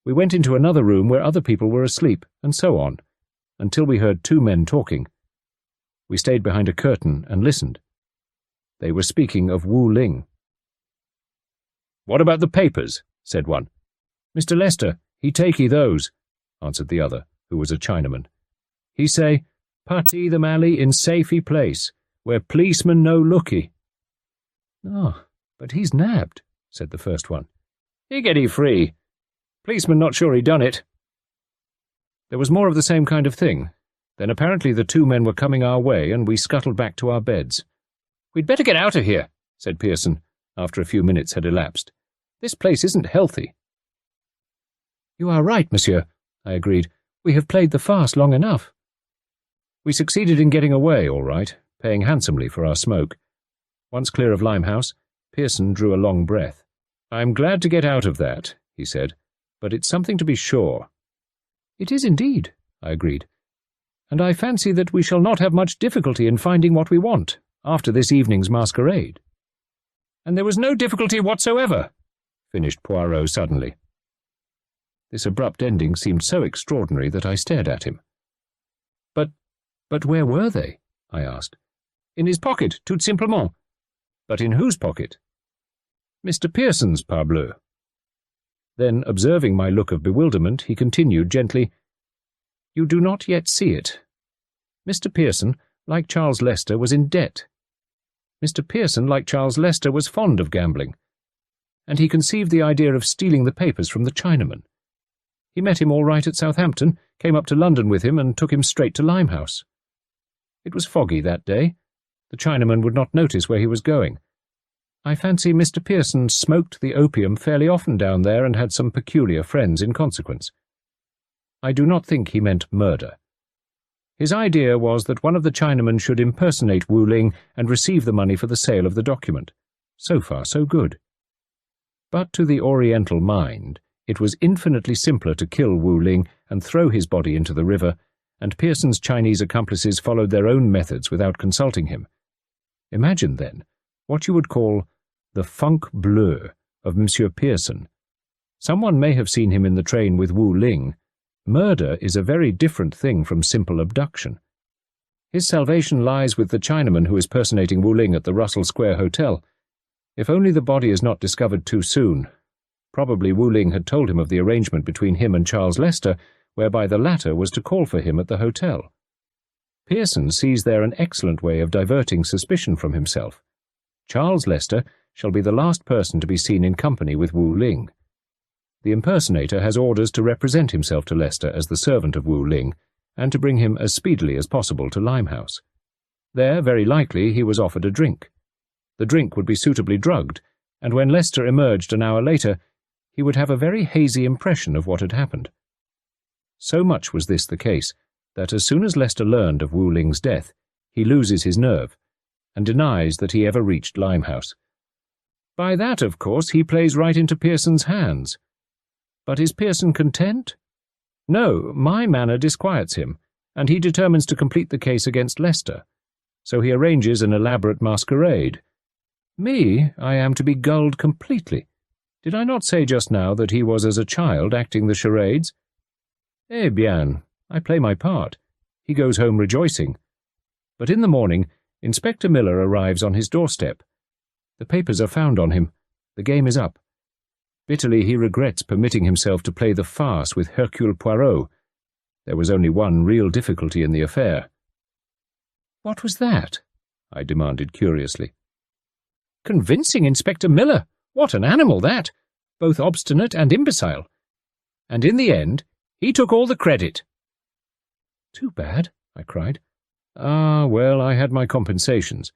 We went into another room where other people were asleep, and so on, until we heard two men talking. We stayed behind a curtain and listened. They were speaking of Wu Ling. "What about the papers?" said one. "Mr. Lester, he takee those," answered the other, who was a Chinaman. "He say, putty them alley in safety place, where policemen no looky." "Oh, but he's nabbed," said the first one. "He get he free. Policeman not sure he done it." There was more of the same kind of thing. Then apparently the two men were coming our way, and we scuttled back to our beds. "We'd better get out of here," said Pearson, after a few minutes had elapsed. "This place isn't healthy." "You are right, monsieur," I agreed. "We have played the farce long enough." We succeeded in getting away, all right, paying handsomely for our smoke. Once clear of Limehouse, Pearson drew a long breath. "I'm glad to get out of that," he said, "but it's something to be sure." "It is indeed," I agreed, "and I fancy that we shall not have much difficulty in finding what we want after this evening's masquerade." "And there was no difficulty whatsoever," finished Poirot suddenly. This abrupt ending seemed so extraordinary that I stared at him. But where were they?" I asked. "In his pocket, tout simplement." "But in whose pocket?" "Mr. Pearson's, parbleu." Then, observing my look of bewilderment, he continued gently, "You do not yet see it. Mr. Pearson, like Charles Lester, was in debt. Mr. Pearson, like Charles Lester, was fond of gambling, and he conceived the idea of stealing the papers from the Chinaman. He met him all right at Southampton, came up to London with him, and took him straight to Limehouse. It was foggy that day. The Chinaman would not notice where he was going. I fancy Mr. Pearson smoked the opium fairly often down there and had some peculiar friends in consequence. I do not think he meant murder. His idea was that one of the Chinamen should impersonate Wu Ling and receive the money for the sale of the document. So far, so good. But to the Oriental mind, it was infinitely simpler to kill Wu Ling and throw his body into the river, and Pearson's Chinese accomplices followed their own methods without consulting him. Imagine, then, what you would call the funk bleu of Monsieur Pearson. Someone may have seen him in the train with Wu Ling. Murder is a very different thing from simple abduction. His salvation lies with the Chinaman who is personating Wu Ling at the Russell Square Hotel. If only the body is not discovered too soon. Probably Wu Ling had told him of the arrangement between him and Charles Lester, whereby the latter was to call for him at the hotel. Pearson sees there an excellent way of diverting suspicion from himself. Charles Lester shall be the last person to be seen in company with Wu Ling. The impersonator has orders to represent himself to Lester as the servant of Wu Ling, and to bring him as speedily as possible to Limehouse. There, very likely, he was offered a drink. The drink would be suitably drugged, and when Lester emerged an hour later, he would have a very hazy impression of what had happened. So much was this the case, that as soon as Lester learned of Wu Ling's death, he loses his nerve, and denies that he ever reached Limehouse. By that, of course, he plays right into Pearson's hands. But is Pearson content? No, my manner disquiets him, and he determines to complete the case against Lester. So he arranges an elaborate masquerade. Me, I am to be gulled completely. Did I not say just now that he was as a child acting the charades? Eh bien, I play my part. He goes home rejoicing. But in the morning, Inspector Miller arrives on his doorstep. The papers are found on him. The game is up. Bitterly he regrets permitting himself to play the farce with Hercule Poirot. There was only one real difficulty in the affair. "What was that?" I demanded curiously. "Convincing Inspector Miller! What an animal that! Both obstinate and imbecile. And in the end, He took all the credit." "Too bad," I cried. "Ah, well, I had my compensations.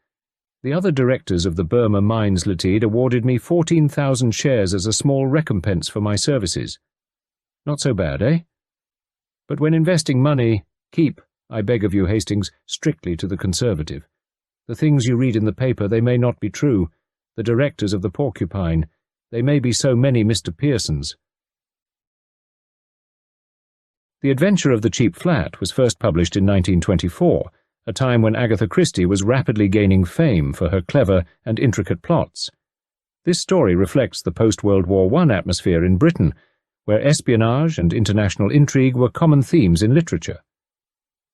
The other directors of the Burma Mines Limited awarded me 14,000 shares as a small recompense for my services. Not so bad, eh? But when investing money, keep, I beg of you, Hastings, strictly to the conservative. The things you read in the paper, they may not be true. The directors of the Porcupine, they may be so many Mr. Pearsons." The Adventure of the Cheap Flat was first published in 1924, a time when Agatha Christie was rapidly gaining fame for her clever and intricate plots. This story reflects the post-World War I atmosphere in Britain, where espionage and international intrigue were common themes in literature.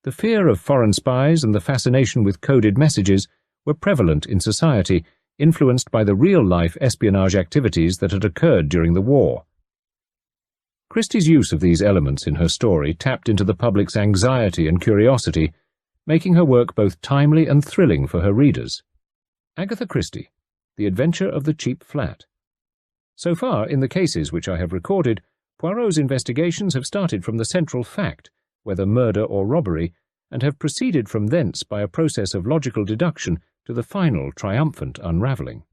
The fear of foreign spies and the fascination with coded messages were prevalent in society, influenced by the real-life espionage activities that had occurred during the war. Christie's use of these elements in her story tapped into the public's anxiety and curiosity, making her work both timely and thrilling for her readers. Agatha Christie, The Adventure of the Cheap Flat. So far, in the cases which I have recorded, Poirot's investigations have started from the central fact, whether murder or robbery, and have proceeded from thence by a process of logical deduction to the final triumphant unravelling.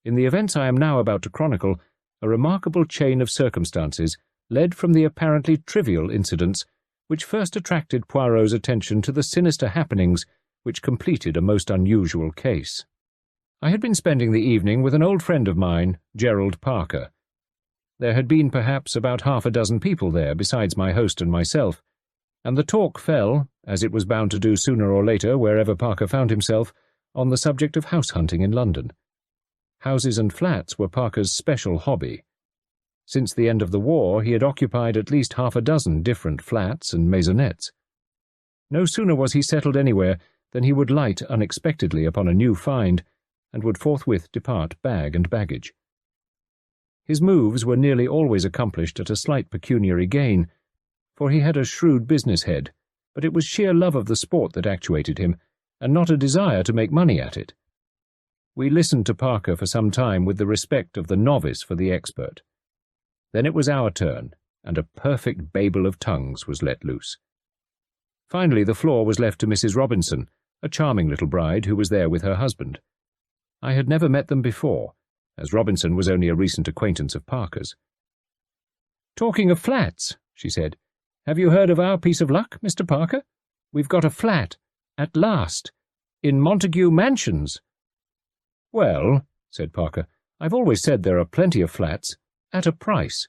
In the events I am now about to chronicle, a remarkable chain of circumstances led from the apparently trivial incidents which first attracted Poirot's attention to the sinister happenings which completed a most unusual case. I had been spending the evening with an old friend of mine, Gerald Parker. There had been perhaps about half a dozen people there besides my host and myself, and the talk fell, as it was bound to do sooner or later wherever Parker found himself, on the subject of house hunting in London. Houses and flats were Parker's special hobby. Since the end of the war, he had occupied at least half a dozen different flats and maisonettes. No sooner was he settled anywhere than he would light unexpectedly upon a new find, and would forthwith depart bag and baggage. His moves were nearly always accomplished at a slight pecuniary gain, for he had a shrewd business head, but it was sheer love of the sport that actuated him, and not a desire to make money at it. We listened to Parker for some time with the respect of the novice for the expert. Then it was our turn, and a perfect babel of tongues was let loose. Finally the floor was left to Mrs. Robinson, a charming little bride who was there with her husband. I had never met them before, as Robinson was only a recent acquaintance of Parker's. "Talking of flats," she said, "have you heard of our piece of luck, Mr. Parker? We've got a flat, at last, in Montague Mansions." "Well," said Parker, "I've always said there are plenty of flats, at a price."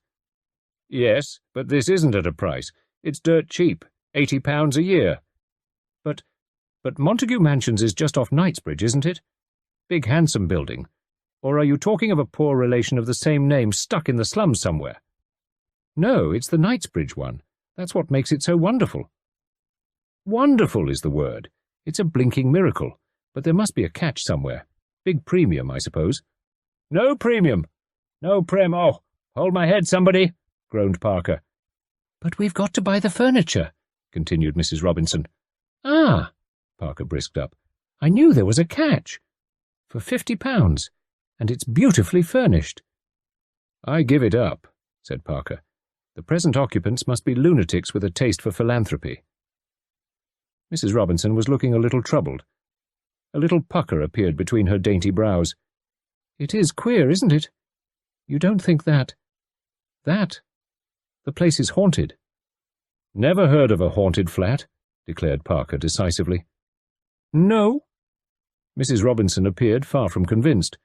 "Yes, but this isn't at a price. It's dirt cheap, £80 a year." But Montague Mansions is just off Knightsbridge, isn't it? Big handsome building. Or are you talking of a poor relation of the same name stuck in the slums somewhere?" "No, it's the Knightsbridge one. That's what makes it so wonderful." "Wonderful is the word. It's a blinking miracle, but there must be a catch somewhere. Big premium, I suppose." "No premium. No oh, hold my head, somebody," groaned Parker. "But we've got to buy the furniture," continued Mrs. Robinson. "Ah," Parker brisked up, "I knew there was a catch. For £50, and it's beautifully furnished." "I give it up," said Parker. "The present occupants must be lunatics with a taste for philanthropy." Mrs. Robinson was looking a little troubled. A little pucker appeared between her dainty brows. "It is queer, isn't it? You don't think that the place is haunted?" "Never heard of a haunted flat," declared Parker decisively. "No?" Mrs. Robinson appeared far from convinced,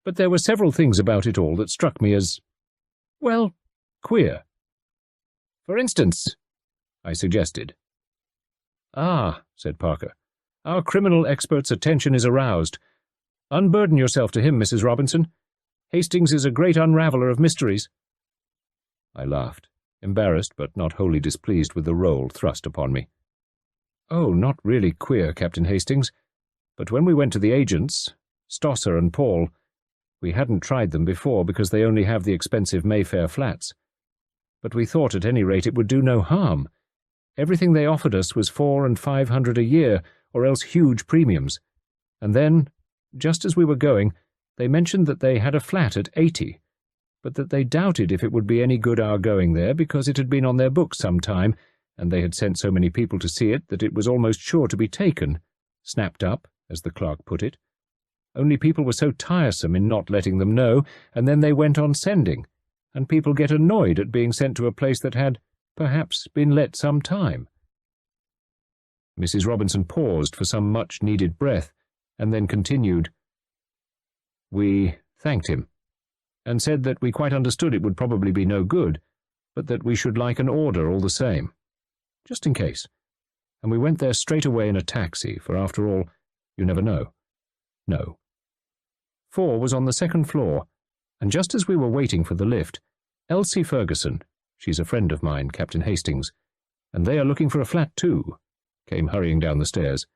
but there were several things about it all that struck me as, well, queer. "For instance," I suggested. "Ah," said Parker, "our criminal expert's attention is aroused. Unburden yourself to him, Mrs. Robinson. Hastings is a great unraveller of mysteries." I laughed, embarrassed but not wholly displeased with the role thrust upon me. "Oh, not really queer, Captain Hastings. But when we went to the agents, Stosser and Paul, we hadn't tried them before because they only have the expensive Mayfair flats. But we thought at any rate it would do no harm. Everything they offered us was £400 and £500 a year, or else huge premiums. And then, just as we were going, they mentioned that they had a flat at 80. but that they doubted if it would be any good our going there because it had been on their books some time, and they had sent so many people to see it that it was almost sure to be taken, snapped up, as the clerk put it. Only people were so tiresome in not letting them know, and then they went on sending, and people get annoyed at being sent to a place that had, perhaps, been let some time. Mrs. Robinson paused for some much-needed breath, and then continued. We thanked him, and said that we quite understood it would probably be no good, but that we should like an order all the same, just in case. And we went there straight away in a taxi, for after all, you never know. No. 4 was on the second floor, and just as we were waiting for the lift, Elsie Ferguson, she's a friend of mine, Captain Hastings, and they are looking for a flat too, came hurrying down the stairs.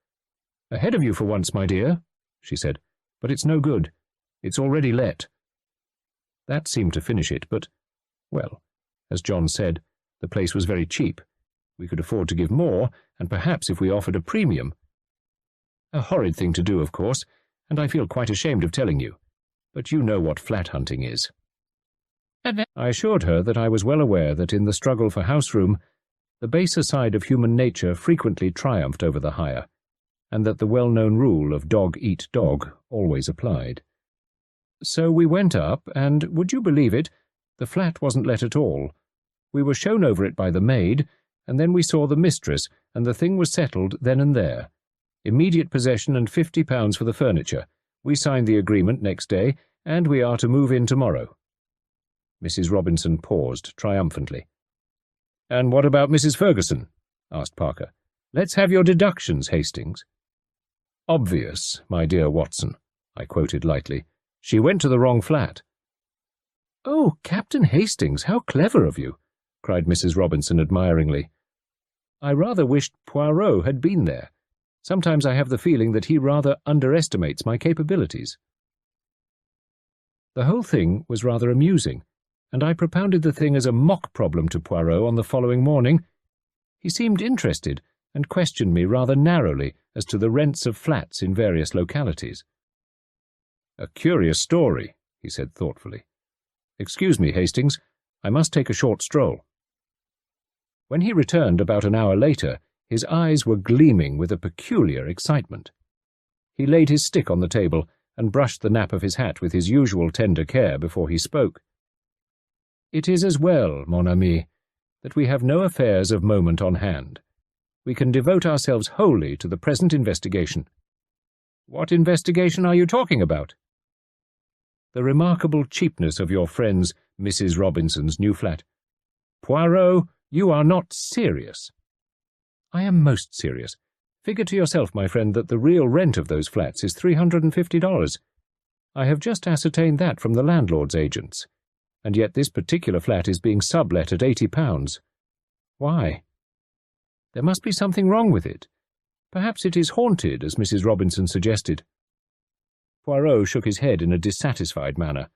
Ahead of you for once, my dear, she said, but it's no good. It's already let. That seemed to finish it, but, well, as John said, the place was very cheap. We could afford to give more, and perhaps if we offered a premium. A horrid thing to do, of course, and I feel quite ashamed of telling you, but you know what flat hunting is. I assured her that I was well aware that in the struggle for house room, the baser side of human nature frequently triumphed over the higher, and that the well-known rule of dog eat dog always applied. So we went up, and, would you believe it, the flat wasn't let at all. We were shown over it by the maid, and then we saw the mistress, and the thing was settled then and there. Immediate possession and £50 for the furniture. We signed the agreement next day, and we are to move in tomorrow. Mrs. Robinson paused triumphantly. And what about Mrs. Ferguson? Asked Parker. Let's have your deductions, Hastings. Obvious, my dear Watson, I quoted lightly. She went to the wrong flat. Oh, Captain Hastings, how clever of you, cried Mrs. Robinson admiringly. I rather wished Poirot had been there. Sometimes I have the feeling that he rather underestimates my capabilities. The whole thing was rather amusing, and I propounded the thing as a mock problem to Poirot on the following morning. He seemed interested, and questioned me rather narrowly as to the rents of flats in various localities. A curious story, he said thoughtfully. Excuse me, Hastings, I must take a short stroll. When he returned about an hour later, his eyes were gleaming with a peculiar excitement. He laid his stick on the table and brushed the nap of his hat with his usual tender care before he spoke. It is as well, mon ami, that we have no affairs of moment on hand. We can devote ourselves wholly to the present investigation. What investigation are you talking about? The remarkable cheapness of your friend's, Mrs. Robinson's, new flat. Poirot, you are not serious. I am most serious. Figure to yourself, my friend, that the real rent of those flats is $350. I have just ascertained that from the landlord's agents, and yet this particular flat is being sublet at £80. Why? There must be something wrong with it. Perhaps it is haunted, as Mrs. Robinson suggested. Poirot shook his head in a dissatisfied manner.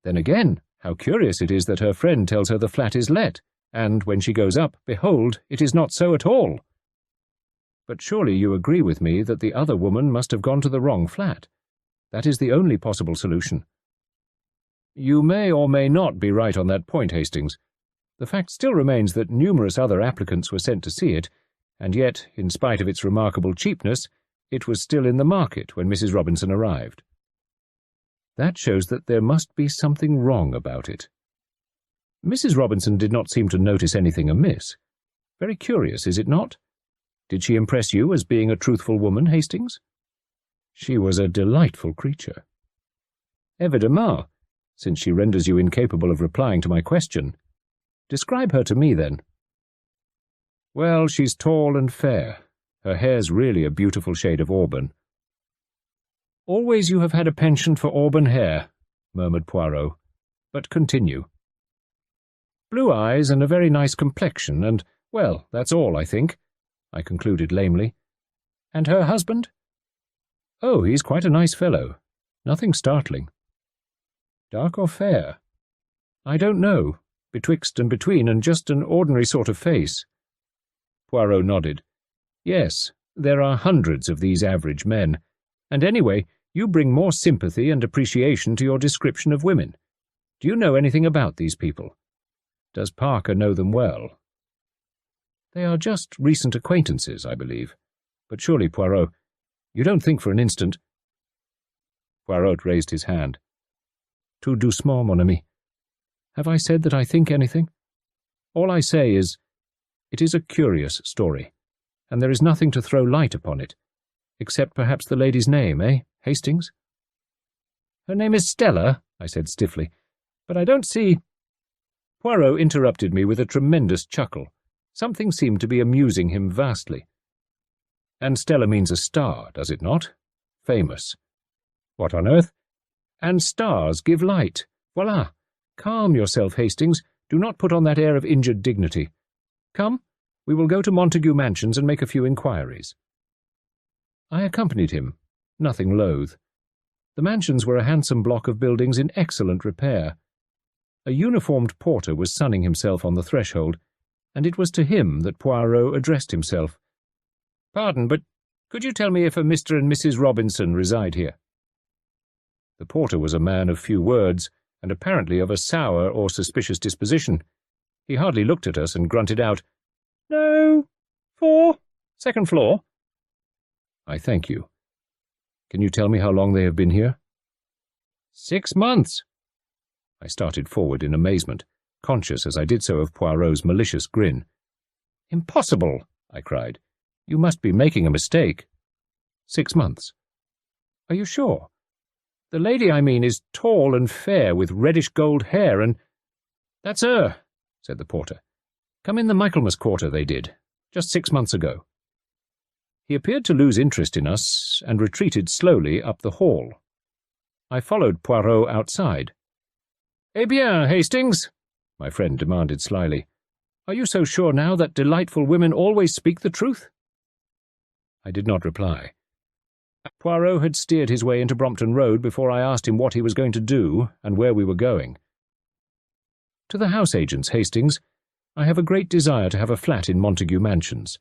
Then again, how curious it is that her friend tells her the flat is let, and when she goes up, behold, it is not so at all. But surely you agree with me that the other woman must have gone to the wrong flat. That is the only possible solution. You may or may not be right on that point, Hastings. The fact still remains that numerous other applicants were sent to see it, and yet, in spite of its remarkable cheapness, it was still in the market when Mrs. Robinson arrived. That shows that there must be something wrong about it. Mrs. Robinson did not seem to notice anything amiss. Very curious, is it not? Did she impress you as being a truthful woman, Hastings? She was a delightful creature. Evidemment, since she renders you incapable of replying to my question. Describe her to me, then. Well, she's tall and fair. Her hair's really a beautiful shade of auburn. Always you have had a penchant for auburn hair, murmured Poirot. But continue. Blue eyes and a very nice complexion, and, well, that's all, I think, I concluded lamely. And her husband? Oh, he's quite a nice fellow. Nothing startling. Dark or fair? I don't know. Betwixt and between, and just an ordinary sort of face. Poirot nodded. Yes, there are hundreds of these average men, and anyway, you bring more sympathy and appreciation to your description of women. Do you know anything about these people? Does Parker know them well? They are just recent acquaintances, I believe. But surely, Poirot, you don't think for an instant— Poirot raised his hand. Tout doucement, mon ami. Have I said that I think anything? All I say is, it is a curious story, and there is nothing to throw light upon it, except perhaps the lady's name, eh, Hastings? Her name is Stella, I said stiffly, but I don't see— Poirot interrupted me with a tremendous chuckle. Something seemed to be amusing him vastly. And Stella means a star, does it not? Famous. What on earth? And stars give light. Voila! Calm yourself, Hastings. Do not put on that air of injured dignity. Come, we will go to Montague Mansions and make a few inquiries. I accompanied him, nothing loath. The mansions were a handsome block of buildings in excellent repair. A uniformed porter was sunning himself on the threshold, and it was to him that Poirot addressed himself. "Pardon, but could you tell me if a Mr. and Mrs. Robinson reside here?" The porter was a man of few words, and apparently of a sour or suspicious disposition. He hardly looked at us and grunted out, "No, 4, second floor." "I thank you. Can you tell me how long they have been here?" 6 months. I started forward in amazement, conscious as I did so of Poirot's malicious grin. "Impossible!" I cried. "You must be making a mistake." 6 months. "Are you sure? The lady I mean is tall and fair with reddish-gold hair and—" "That's her," said the porter. "Come in the Michaelmas quarter, they did, just 6 months ago." He appeared to lose interest in us and retreated slowly up the hall. I followed Poirot outside. "Eh bien, Hastings?" my friend demanded slyly. "Are you so sure now that delightful women always speak the truth?" I did not reply. Poirot had steered his way into Brompton Road before I asked him what he was going to do and where we were going. "To the house agents, Hastings. I have a great desire to have a flat in Montague Mansions.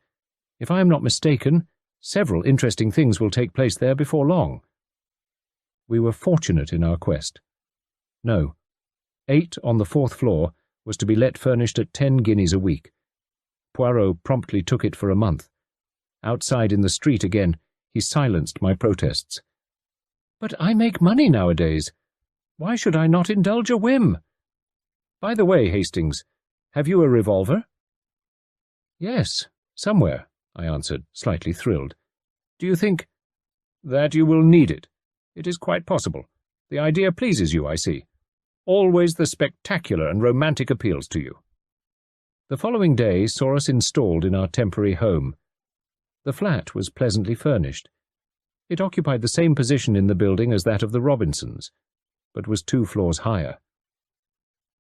If I am not mistaken, several interesting things will take place there before long." We were fortunate in our quest. No, 8 on the 4th floor was to be let furnished at 10 guineas a week. Poirot promptly took it for a month. Outside in the street again, he silenced my protests. "But I make money nowadays. Why should I not indulge a whim? By the way, Hastings, have you a revolver?" "Yes, somewhere," I answered, slightly thrilled. "Do you think—" "That you will need it? It is quite possible. The idea pleases you, I see. Always the spectacular and romantic appeals to you." The following day saw us installed in our temporary home. The flat was pleasantly furnished. It occupied the same position in the building as that of the Robinsons, but was 2 floors higher.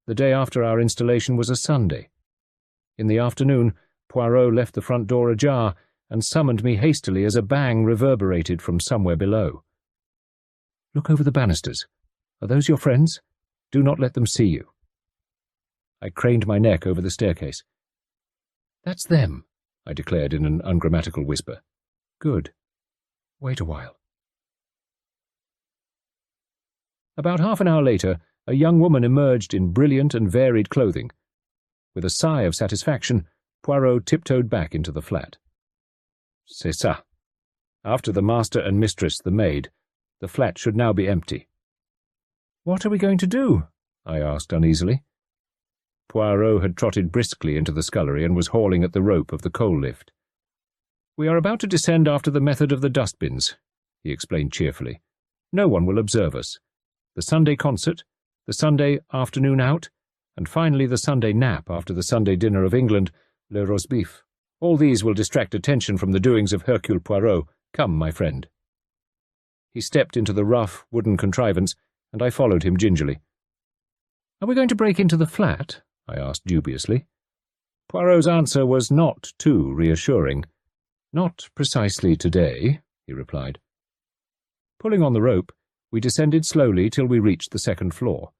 The day after our installation was a Sunday. In the afternoon, Poirot left the front door ajar and summoned me hastily as a bang reverberated from somewhere below. "Look over the banisters. Are those your friends? Do not let them see you." I craned my neck over the staircase. "That's them," I declared in an ungrammatical whisper. "Good. Wait a while." About half an hour later, a young woman emerged in brilliant and varied clothing. With a sigh of satisfaction, Poirot tiptoed back into the flat. "C'est ça. After the master and mistress, the maid, the flat should now be empty." "What are we going to do?" I asked uneasily. Poirot had trotted briskly into the scullery and was hauling at the rope of the coal lift. "We are about to descend after the method of the dustbins," he explained cheerfully. "No one will observe us. The Sunday concert, the Sunday afternoon out, and finally the Sunday nap after the Sunday dinner of England, le rosbif. All these will distract attention from the doings of Hercule Poirot. Come, my friend." He stepped into the rough, wooden contrivance, and I followed him gingerly. "Are we going to break into the flat?" I asked dubiously. Poirot's answer was not too reassuring. "Not precisely today," he replied. Pulling on the rope, we descended slowly till we reached the 2nd floor.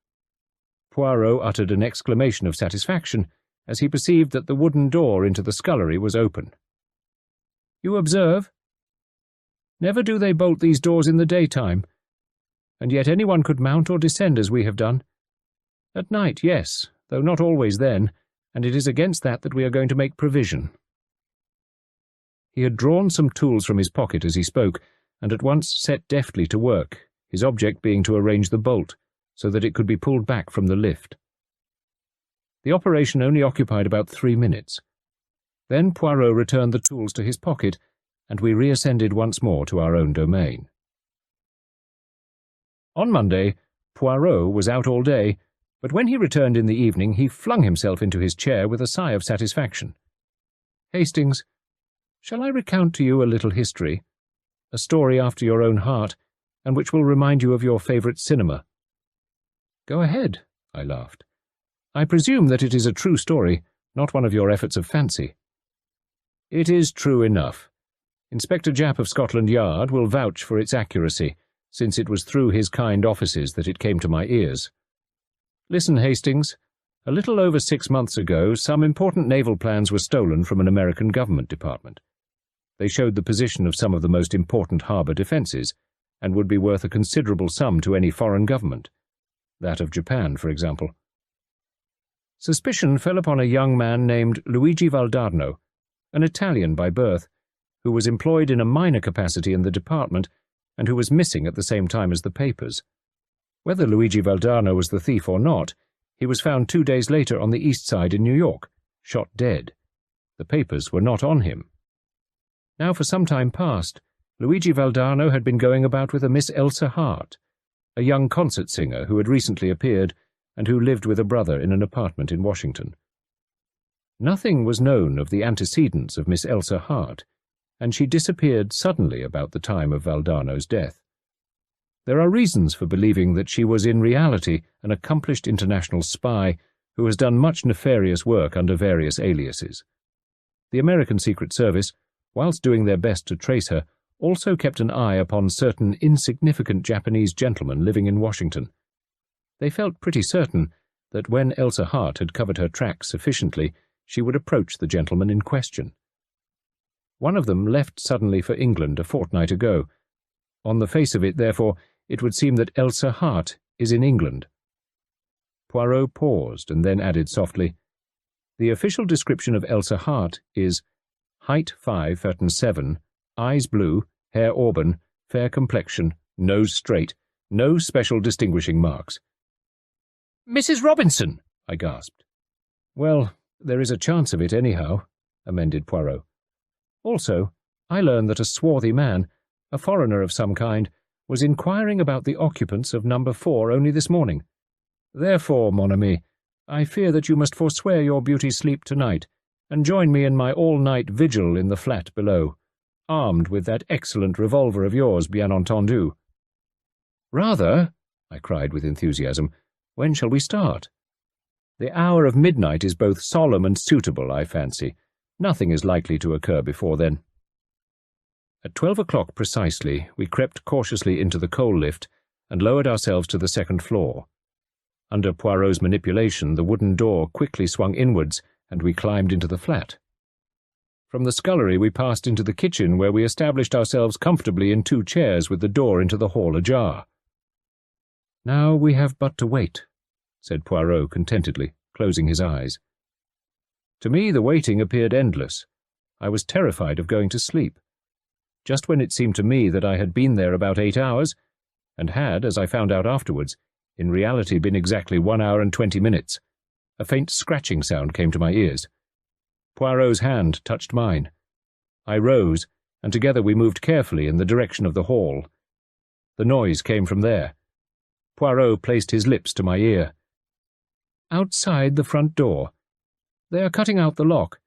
Poirot uttered an exclamation of satisfaction as he perceived that the wooden door into the scullery was open. "You observe? Never do they bolt these doors in the daytime, and yet anyone could mount or descend as we have done. At night, yes, though not always then, and it is against that we are going to make provision." He had drawn some tools from his pocket as he spoke, and at once set deftly to work, his object being to arrange the bolt, so that it could be pulled back from the lift. The operation only occupied about 3 minutes. Then Poirot returned the tools to his pocket, and we reascended once more to our own domain. On Monday, Poirot was out all day, but when he returned in the evening he flung himself into his chair with a sigh of satisfaction. "Hastings, shall I recount to you a little history, a story after your own heart, and which will remind you of your favourite cinema?" "Go ahead," I laughed. "I presume that it is a true story, not one of your efforts of fancy." "It is true enough. Inspector Japp of Scotland Yard will vouch for its accuracy, since it was through his kind offices that it came to my ears. Listen, Hastings. A little over 6 months ago, some important naval plans were stolen from an American government department. They showed the position of some of the most important harbour defences, and would be worth a considerable sum to any foreign government, that of Japan, for example. Suspicion fell upon a young man named Luigi Valdarno, an Italian by birth, who was employed in a minor capacity in the department and who was missing at the same time as the papers. Whether Luigi Valdarno was the thief or not, he was found 2 days later on the east side in New York, shot dead. The papers were not on him. Now for some time past, Luigi Valdarno had been going about with a Miss Elsa Hart, a young concert singer who had recently appeared and who lived with a brother in an apartment in Washington. Nothing was known of the antecedents of Miss Elsa Hart, and she disappeared suddenly about the time of Valdarno's death. There are reasons for believing that she was in reality an accomplished international spy who has done much nefarious work under various aliases. The American Secret Service, whilst doing their best to trace her, also kept an eye upon certain insignificant Japanese gentlemen living in Washington. They felt pretty certain that when Elsa Hart had covered her tracks sufficiently, she would approach the gentleman in question. One of them left suddenly for England a fortnight ago. On the face of it, therefore, it would seem that Elsa Hart is in England. Poirot paused and then added softly, "The official description of Elsa Hart is height 5'7", eyes blue, hair auburn, fair complexion, nose straight, no special distinguishing marks." "Mrs. Robinson!" I gasped. "Well, there is a chance of it anyhow," amended Poirot. "Also, I learn that a swarthy man, a foreigner of some kind, was inquiring about the occupants of number 4 only this morning. Therefore, mon ami, I fear that you must forswear your beauty sleep tonight, and join me in my all-night vigil in the flat below, armed with that excellent revolver of yours, bien entendu." "Rather," I cried with enthusiasm, "when shall we start?" "The hour of midnight is both solemn and suitable, I fancy. Nothing is likely to occur before then." At 12 o'clock precisely, we crept cautiously into the coal lift and lowered ourselves to the second floor. Under Poirot's manipulation, the wooden door quickly swung inwards, and we climbed into the flat. From the scullery we passed into the kitchen, where we established ourselves comfortably in 2 chairs with the door into the hall ajar. "Now we have but to wait," said Poirot contentedly, closing his eyes. To me the waiting appeared endless. I was terrified of going to sleep. Just when it seemed to me that I had been there about 8 hours, and had, as I found out afterwards, in reality been exactly 1 hour and 20 minutes, a faint scratching sound came to my ears. Poirot's hand touched mine. I rose, and together we moved carefully in the direction of the hall. The noise came from there. Poirot placed his lips to my ear. "Outside the front door. They are cutting out the lock.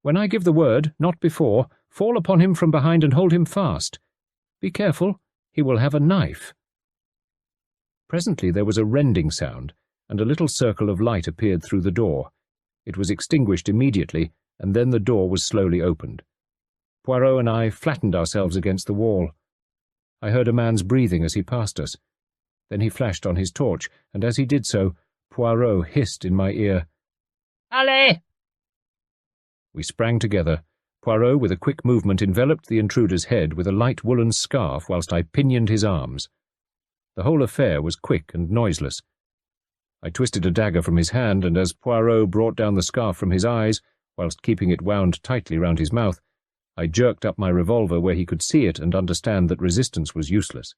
When I give the word, not before, fall upon him from behind and hold him fast. Be careful, he will have a knife." Presently there was a rending sound, and a little circle of light appeared through the door. It was extinguished immediately, and then the door was slowly opened. Poirot and I flattened ourselves against the wall. I heard a man's breathing as he passed us. Then he flashed on his torch, and as he did so, Poirot hissed in my ear, "Allez!" We sprang together. Poirot, with a quick movement, enveloped the intruder's head with a light woolen scarf whilst I pinioned his arms. The whole affair was quick and noiseless. I twisted a dagger from his hand, and as Poirot brought down the scarf from his eyes, whilst keeping it wound tightly round his mouth, I jerked up my revolver where he could see it and understand that resistance was useless.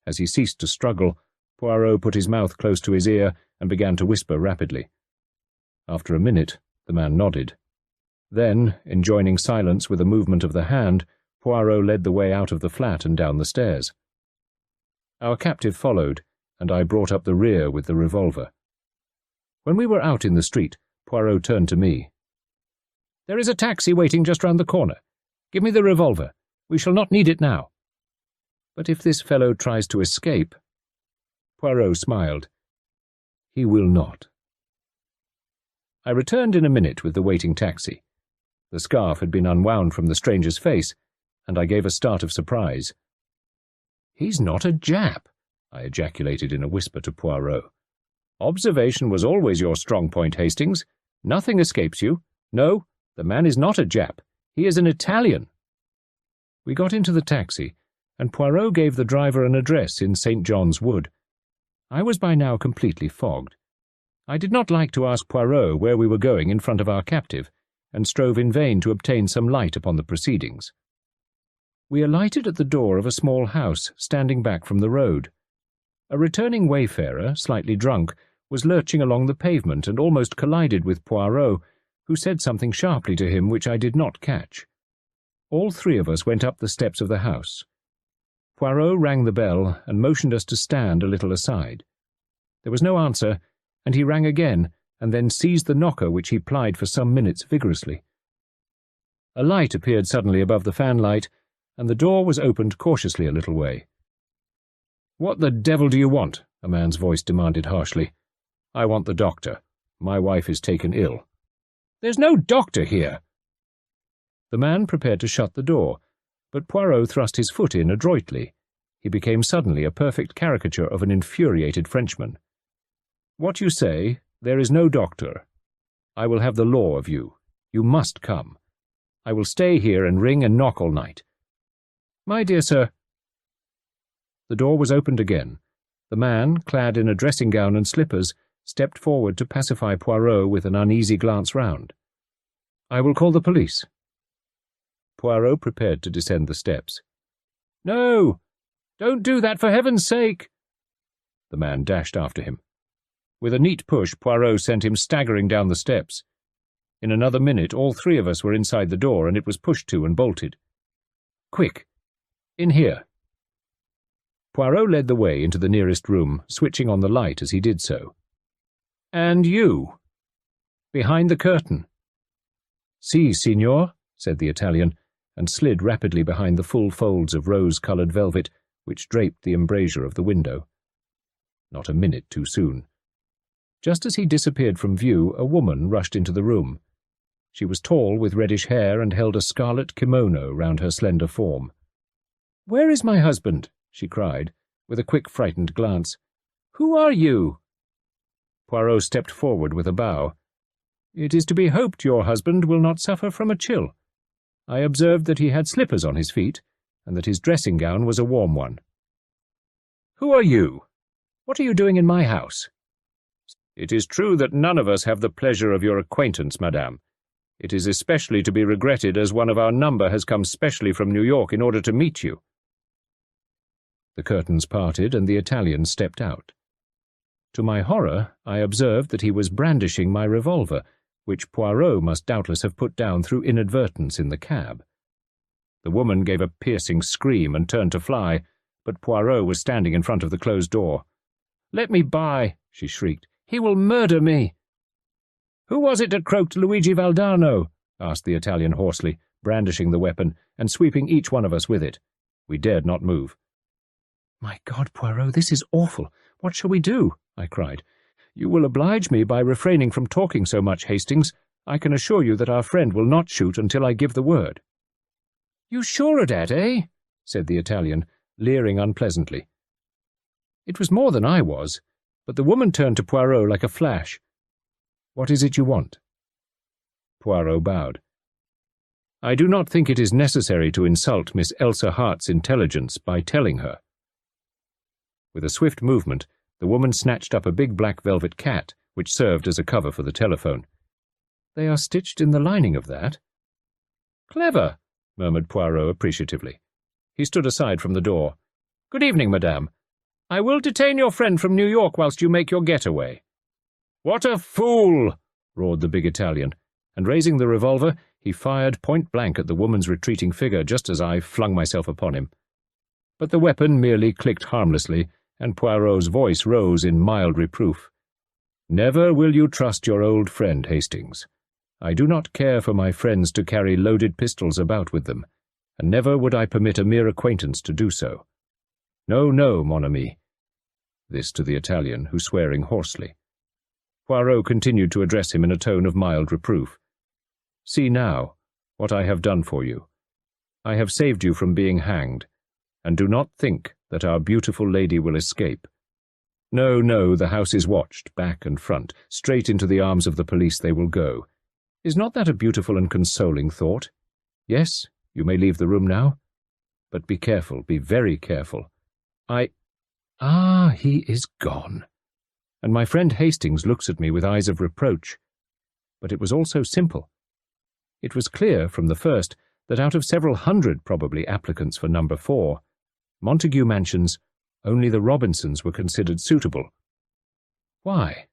As he ceased to struggle, Poirot put his mouth close to his ear and began to whisper rapidly. After a minute, the man nodded. Then, enjoining silence with a movement of the hand, Poirot led the way out of the flat and down the stairs. Our captive followed, and I brought up the rear with the revolver. When we were out in the street, Poirot turned to me. "There is a taxi waiting just round the corner. Give me the revolver. We shall not need it now." "But if this fellow tries to escape—" Poirot smiled. "He will not." I returned in a minute with the waiting taxi. The scarf had been unwound from the stranger's face, and I gave a start of surprise. "He's not a Jap," I ejaculated in a whisper to Poirot. "Observation was always your strong point, Hastings. Nothing escapes you. No, the man is not a Jap. He is an Italian." We got into the taxi, and Poirot gave the driver an address in St. John's Wood. I was by now completely fogged. I did not like to ask Poirot where we were going in front of our captive, and strove in vain to obtain some light upon the proceedings. We alighted at the door of a small house standing back from the road. A returning wayfarer, slightly drunk, was lurching along the pavement and almost collided with Poirot, who said something sharply to him which I did not catch. All three of us went up the steps of the house. Poirot rang the bell and motioned us to stand a little aside. There was no answer, and he rang again, and then seized the knocker which he plied for some minutes vigorously. A light appeared suddenly above the fanlight, and the door was opened cautiously a little way. "What the devil do you want?" a man's voice demanded harshly. "I want the doctor. My wife is taken ill." "There's no doctor here." The man prepared to shut the door, but Poirot thrust his foot in adroitly. He became suddenly a perfect caricature of an infuriated Frenchman. "What you say? There is no doctor. I will have the law of you. You must come. I will stay here and ring and knock all night." "My dear sir—" The door was opened again. The man, clad in a dressing gown and slippers, stepped forward to pacify Poirot with an uneasy glance round. "I will call the police." Poirot prepared to descend the steps. "No! Don't do that, for heaven's sake!" The man dashed after him. With a neat push, Poirot sent him staggering down the steps. In another minute, all three of us were inside the door, and it was pushed to and bolted. "Quick! In here!" Poirot led the way into the nearest room, switching on the light as he did so. "And you? Behind the curtain." "Si, signor," said the Italian, and slid rapidly behind the full folds of rose-coloured velvet which draped the embrasure of the window. Not a minute too soon. Just as he disappeared from view, a woman rushed into the room. She was tall, with reddish hair, and held a scarlet kimono round her slender form. "Where is my husband?" she cried, with a quick, frightened glance. "Who are you?" Poirot stepped forward with a bow. "It is to be hoped your husband will not suffer from a chill. I observed that he had slippers on his feet, and that his dressing gown was a warm one." "Who are you? What are you doing in my house?" "It is true that none of us have the pleasure of your acquaintance, madame. It is especially to be regretted as one of our number has come specially from New York in order to meet you." The curtains parted, and the Italian stepped out. To my horror, I observed that he was brandishing my revolver, which Poirot must doubtless have put down through inadvertence in the cab. The woman gave a piercing scream and turned to fly, but Poirot was standing in front of the closed door. "Let me by," she shrieked. "He will murder me." "Who was it that croaked Luigi Valdano?" asked the Italian hoarsely, brandishing the weapon, and sweeping each one of us with it. We dared not move. "My God, Poirot, this is awful. What shall we do?" I cried. "You will oblige me by refraining from talking so much, Hastings. I can assure you that our friend will not shoot until I give the word." "You sure of that, eh?" said the Italian, leering unpleasantly. It was more than I was, but the woman turned to Poirot like a flash. "What is it you want?" Poirot bowed. "I do not think it is necessary to insult Miss Elsa Hart's intelligence by telling her." With a swift movement, The woman snatched up a big black velvet cat, which served as a cover for the telephone. "They are stitched in the lining of that?" "Clever," murmured Poirot appreciatively. He stood aside from the door. "Good evening, madame. I will detain your friend from New York whilst you make your getaway." "What a fool!" roared the big Italian, and raising the revolver, he fired point-blank at the woman's retreating figure just as I flung myself upon him. But the weapon merely clicked harmlessly, and Poirot's voice rose in mild reproof. "Never will you trust your old friend, Hastings. I do not care for my friends to carry loaded pistols about with them, and never would I permit a mere acquaintance to do so. No, no, mon ami." This to the Italian, who swearing hoarsely. Poirot continued to address him in a tone of mild reproof. "See now what I have done for you. I have saved you from being hanged, and do not think that our beautiful lady will escape. No, no, the house is watched, back and front. Straight into the arms of the police they will go. Is not that a beautiful and consoling thought? Yes, you may leave the room now. But be careful, be very careful. He is gone. And my friend Hastings looks at me with eyes of reproach. But it was all so simple. It was clear from the first that out of several hundred probably applicants for number 4, Montague Mansions, only the Robinsons were considered suitable. Why?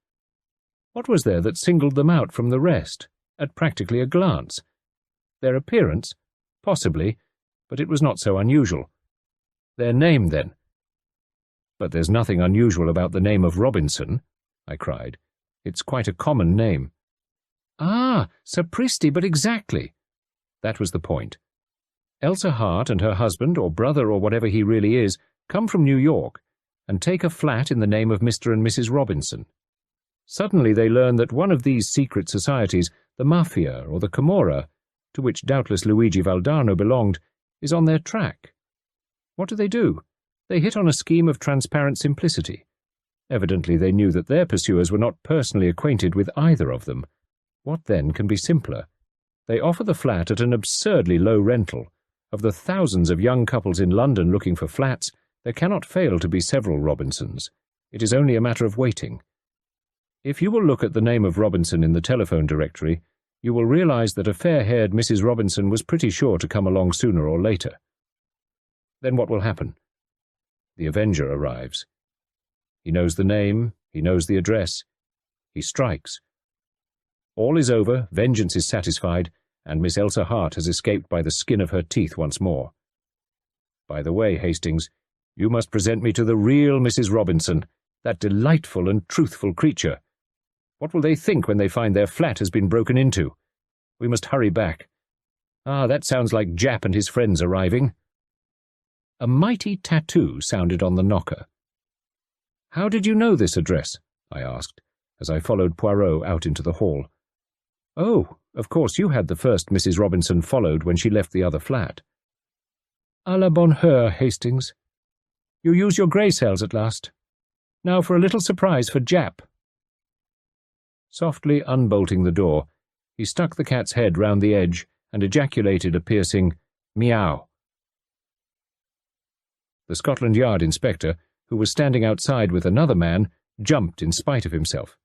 What was there that singled them out from the rest, at practically a glance? Their appearance? Possibly, but it was not so unusual. Their name, then? "But there's nothing unusual about the name of Robinson," I cried. "It's quite a common name." "Ah, sapristi, but exactly." That was the point. Elsa Hart and her husband, or brother, or whatever he really is, come from New York and take a flat in the name of Mr. and Mrs. Robinson. Suddenly they learn that one of these secret societies, the Mafia or the Camorra, to which doubtless Luigi Valdarno belonged, is on their track. What do? They hit on a scheme of transparent simplicity. Evidently they knew that their pursuers were not personally acquainted with either of them. What then can be simpler? They offer the flat at an absurdly low rental. Of the thousands of young couples in London looking for flats, there cannot fail to be several Robinsons. It is only a matter of waiting. If you will look at the name of Robinson in the telephone directory, you will realize that a fair-haired Mrs. Robinson was pretty sure to come along sooner or later. Then what will happen? The avenger arrives. He knows the name, he knows the address. He strikes. All is over, vengeance is satisfied, and Miss Elsa Hart has escaped by the skin of her teeth once more. By the way, Hastings, you must present me to the real Mrs. Robinson, that delightful and truthful creature. What will they think when they find their flat has been broken into? We must hurry back. Ah, that sounds like Jap and his friends arriving." A mighty tattoo sounded on the knocker. "How did you know this address?" I asked, as I followed Poirot out into the hall. "Oh, of course you had the first Mrs. Robinson followed when she left the other flat." "À la bonne heure, Hastings. You use your grey cells at last. Now for a little surprise for Jap." Softly unbolting the door, he stuck the cat's head round the edge and ejaculated a piercing meow. The Scotland Yard inspector, who was standing outside with another man, jumped in spite of himself.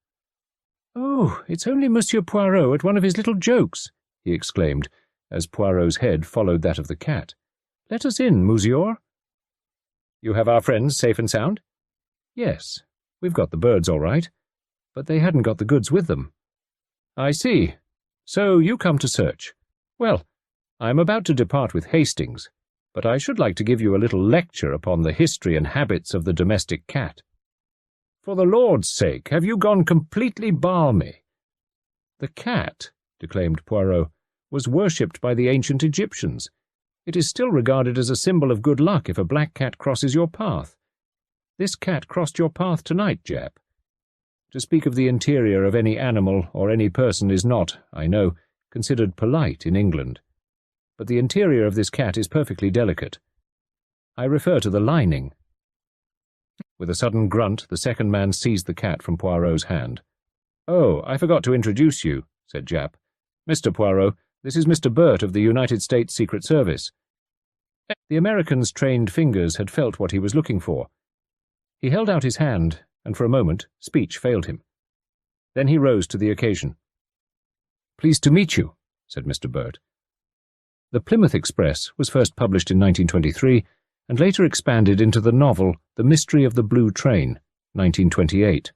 "Oh, it's only Monsieur Poirot at one of his little jokes," he exclaimed, as Poirot's head followed that of the cat. "Let us in, monsieur." "You have our friends safe and sound?" "Yes, we've got the birds all right, but they hadn't got the goods with them." "I see. So you come to search. Well, I am about to depart with Hastings, but I should like to give you a little lecture upon the history and habits of the domestic cat." "For the Lord's sake, have you gone completely balmy?" "The cat," declaimed Poirot, "was worshipped by the ancient Egyptians. It is still regarded as a symbol of good luck if a black cat crosses your path. This cat crossed your path tonight, Jap. To speak of the interior of any animal or any person is not, I know, considered polite in England. But the interior of this cat is perfectly delicate. I refer to the lining." With a sudden grunt, the second man seized the cat from Poirot's hand. "Oh, I forgot to introduce you," said Jap. "Mr. Poirot, this is Mr. Burt of the United States Secret Service." The American's trained fingers had felt what he was looking for. He held out his hand, and for a moment speech failed him. Then he rose to the occasion. "Pleased to meet you," said Mr. Burt. The Plymouth Express was first published in 1923 and later expanded into the novel The Mystery of the Blue Train, 1928.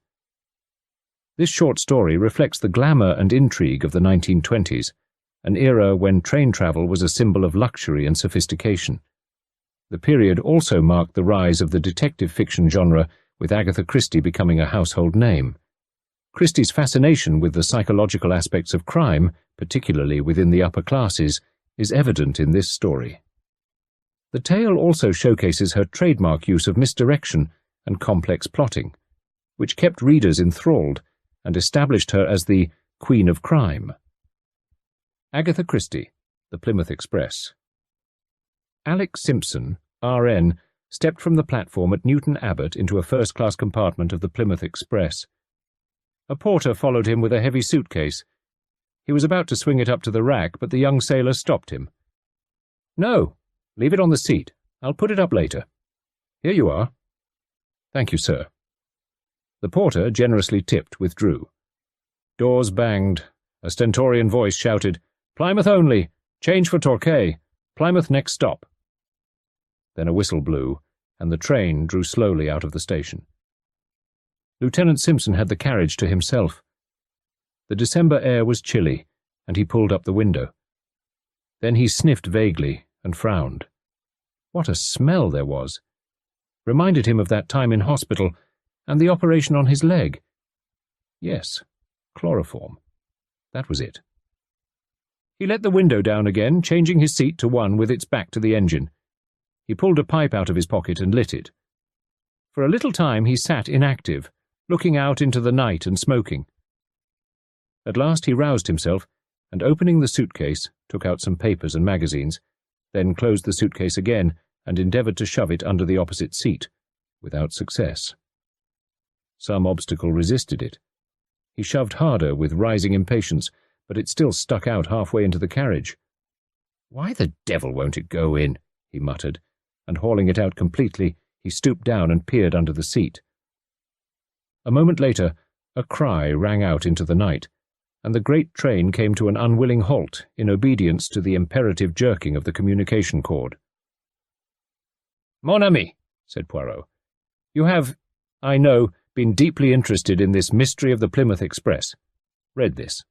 This short story reflects the glamour and intrigue of the 1920s, an era when train travel was a symbol of luxury and sophistication. The period also marked the rise of the detective fiction genre, with Agatha Christie becoming a household name. Christie's fascination with the psychological aspects of crime, particularly within the upper classes, is evident in this story. The tale also showcases her trademark use of misdirection and complex plotting, which kept readers enthralled and established her as the Queen of Crime. Agatha Christie, The Plymouth Express. Alex Simpson, RN, stepped from the platform at Newton Abbot into a first-class compartment of the Plymouth Express. A porter followed him with a heavy suitcase. He was about to swing it up to the rack, but the young sailor stopped him. "No, leave it on the seat. I'll put it up later. Here you are." "Thank you, sir." The porter, generously tipped, withdrew. Doors banged. A stentorian voice shouted, "Plymouth only! Change for Torquay! Plymouth next stop!" Then a whistle blew, and the train drew slowly out of the station. Lieutenant Simpson had the carriage to himself. The December air was chilly, and he pulled up the window. Then he sniffed vaguely and frowned. What a smell there was! Reminded him of that time in hospital and the operation on his leg. Yes, chloroform. That was it. He let the window down again, changing his seat to one with its back to the engine. He pulled a pipe out of his pocket and lit it. For a little time he sat inactive, looking out into the night and smoking. At last he roused himself, and opening the suitcase, took out some papers and magazines, then closed the suitcase again and endeavoured to shove it under the opposite seat, without success. Some obstacle resisted it. He shoved harder with rising impatience, but it still stuck out halfway into the carriage. "Why the devil won't it go in?" he muttered, and hauling it out completely, he stooped down and peered under the seat. A moment later, a cry rang out into the night, and the great train came to an unwilling halt in obedience to the imperative jerking of the communication cord. "Mon ami," said Poirot, "you have, I know, been deeply interested in this mystery of the Plymouth Express. Read this."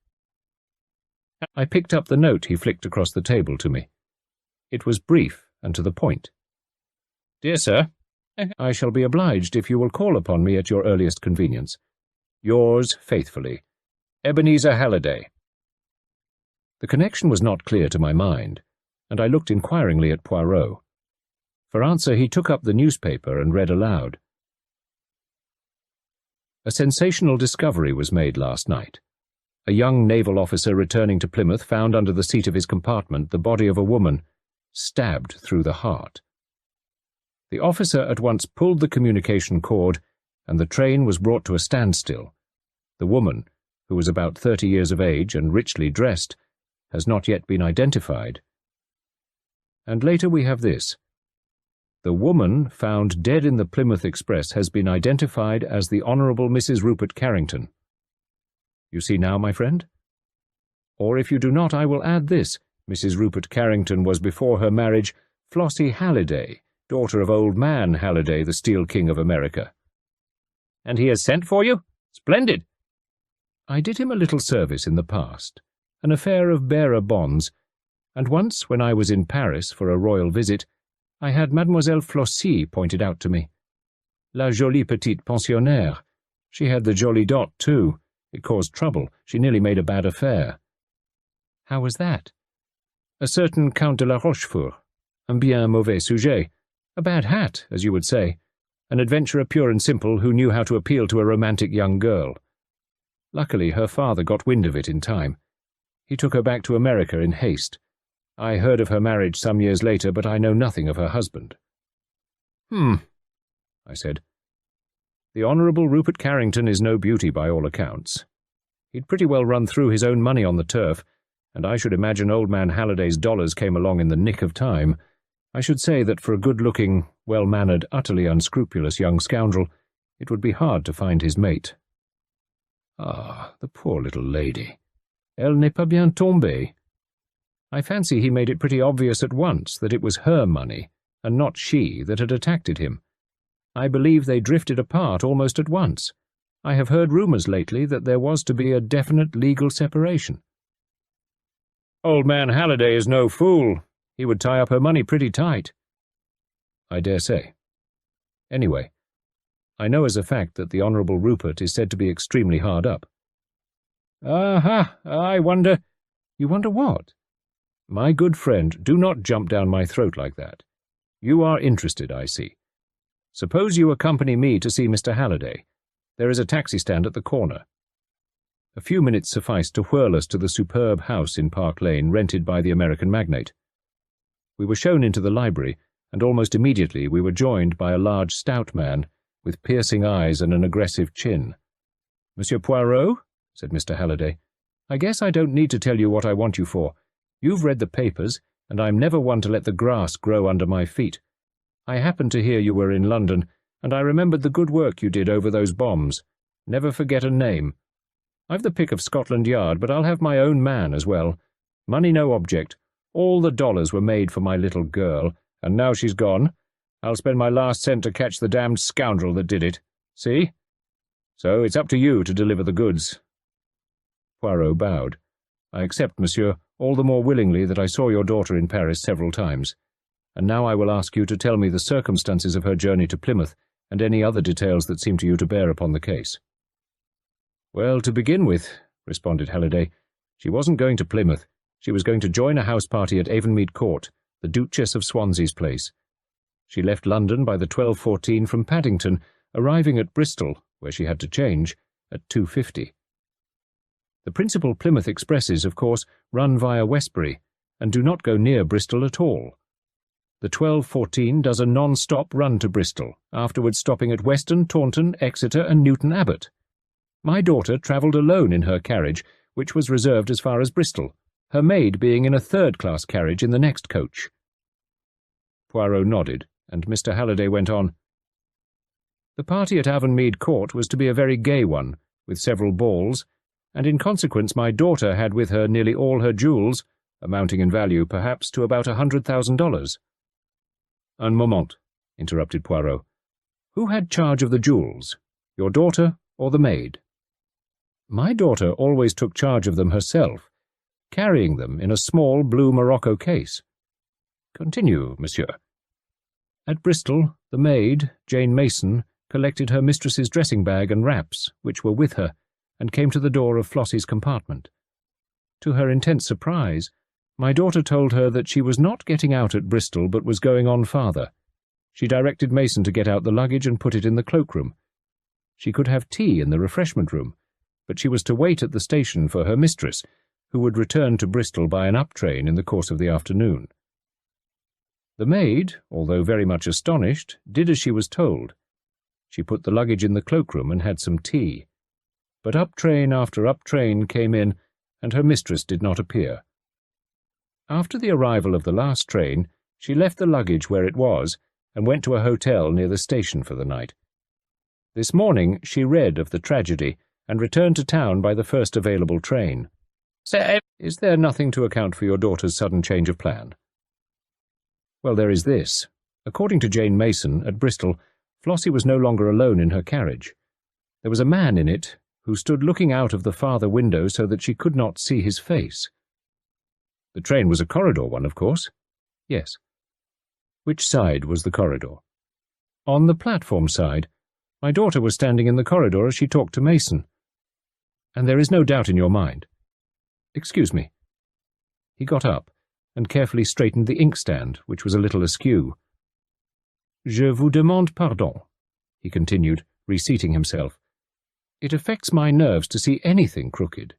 I picked up the note he flicked across the table to me. It was brief and to the point. "Dear Sir, I shall be obliged if you will call upon me at your earliest convenience. Yours faithfully, Ebenezer Halliday." The connection was not clear to my mind, and I looked inquiringly at Poirot. For answer he took up the newspaper and read aloud. "A sensational discovery was made last night. A young naval officer returning to Plymouth found under the seat of his compartment the body of a woman, stabbed through the heart. The officer at once pulled the communication cord, and the train was brought to a standstill. The woman, who was about 30 years of age and richly dressed, has not yet been identified." And later we have this: "The woman found dead in the Plymouth Express has been identified as the Honourable Mrs. Rupert Carrington." You see now, my friend? Or if you do not, I will add this: Mrs. Rupert Carrington was before her marriage Flossie Halliday, daughter of old man Halliday, the Steel King of America. "And he has sent for you? Splendid!" "I did him a little service in the past, an affair of bearer bonds, and once, when I was in Paris for a royal visit, I had Mademoiselle Flossie pointed out to me. La jolie petite pensionnaire. She had the jolly dot, too. It caused trouble. She nearly made a bad affair." "How was that?" "A certain Count de la Rochefort, un bien mauvais sujet. A bad hat, as you would say. An adventurer pure and simple who knew how to appeal to a romantic young girl. Luckily, her father got wind of it in time. He took her back to America in haste. I heard of her marriage some years later, but I know nothing of her husband." I said. "The Honourable Rupert Carrington is no beauty by all accounts. He'd pretty well run through his own money on the turf, and I should imagine old man Halliday's dollars came along in the nick of time. I should say that for a good-looking, well-mannered, utterly unscrupulous young scoundrel, It would be hard to find his mate. Ah, the poor little lady. Elle n'est pas bien tombée. I fancy he made it pretty obvious at once that it was her money, and not she, that had attacked him. I believe they drifted apart almost at once. I have heard rumours lately that there was to be a definite legal separation. Old man Halliday is no fool. He would tie up her money pretty tight. I dare say. Anyway, I know as a fact that the Honourable Rupert is said to be extremely hard up. Aha, I wonder— You wonder what? My good friend, do not jump down my throat like that. You are interested, I see. Suppose you accompany me to see Mr. Halliday. There is a taxi stand at the corner. A few minutes sufficed to whirl us to the superb house in Park Lane rented by the American magnate. We were shown into the library, and almost immediately we were joined by a large stout man, with piercing eyes and an aggressive chin. "Monsieur Poirot," said Mr. Halliday, "I guess I don't need to tell you what I want you for. You've read the papers, and I'm never one to let the grass grow under my feet. I happened to hear you were in London, and I remembered the good work you did over those bombs. Never forget a name. I've the pick of Scotland Yard, but I'll have my own man as well. Money no object. All the dollars were made for my little girl, and now she's gone. I'll spend my last cent to catch the damned scoundrel that did it. See? So it's up to you to deliver the goods." Poirot bowed. "I accept, monsieur, all the more willingly that I saw your daughter in Paris several times. And now I will ask you to tell me the circumstances of her journey to Plymouth, and any other details that seem to you to bear upon the case." "Well, to begin with," responded Halliday, "she wasn't going to Plymouth. She was going to join a house party at Avonmead Court, the Duchess of Swansea's place. She left London by the 12:14 from Paddington, arriving at Bristol, where she had to change, at 2:50. The principal Plymouth expresses, of course, run via Westbury, and do not go near Bristol at all. The 12:14 does a non-stop run to Bristol, afterwards stopping at Weston, Taunton, Exeter and Newton Abbot. My daughter travelled alone in her carriage, which was reserved as far as Bristol, her maid being in a third-class carriage in the next coach." Poirot nodded, and Mr. Halliday went on. "The party at Avonmead Court was to be a very gay one, with several balls, and in consequence my daughter had with her nearly all her jewels, amounting in value perhaps to about $100,000. "Un moment," interrupted Poirot. "Who had charge of the jewels, your daughter or the maid?" "My daughter always took charge of them herself, carrying them in a small blue morocco case. Continue, monsieur." "At Bristol, the maid, Jane Mason, collected her mistress's dressing bag and wraps, which were with her, and came to the door of Flossie's compartment. To her intense surprise, my daughter told her that she was not getting out at Bristol but was going on farther. She directed Mason to get out the luggage and put it in the cloakroom. She could have tea in the refreshment room, but she was to wait at the station for her mistress, who would return to Bristol by an up train in the course of the afternoon. The maid, although very much astonished, did as she was told. She put the luggage in the cloakroom and had some tea. But up train after up train came in, and her mistress did not appear. After the arrival of the last train, she left the luggage where it was, and went to a hotel near the station for the night. This morning she read of the tragedy, and returned to town by the first available train. Is there nothing to account for your daughter's sudden change of plan?" "Well, there is this. According to Jane Mason, at Bristol, Flossie was no longer alone in her carriage. There was a man in it who stood looking out of the farther window so that she could not see his face." "The train was a corridor one, of course?" "Yes." "Which side was the corridor?" "On the platform side. My daughter was standing in the corridor as she talked to Mason." "And there is no doubt in your mind?" "Excuse me." He got up and carefully straightened the inkstand, which was a little askew. "Je vous demande pardon," he continued, reseating himself. "It affects my nerves to see anything crooked.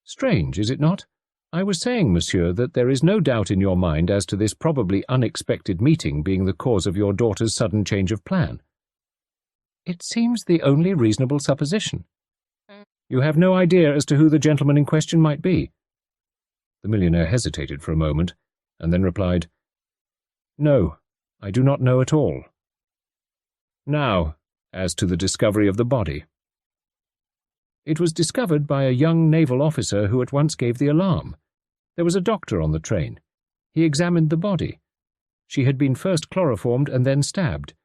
Strange, is it not? I was saying, monsieur, that there is no doubt in your mind as to this probably unexpected meeting being the cause of your daughter's sudden change of plan." "It seems the only reasonable supposition." "You have no idea as to who the gentleman in question might be?" The millionaire hesitated for a moment, and then replied, "No, I do not know at all." "Now, As to the discovery of the body. It was discovered by a young naval officer who at once gave the alarm. There was a doctor on the train. He examined the body. She had been first chloroformed and then stabbed.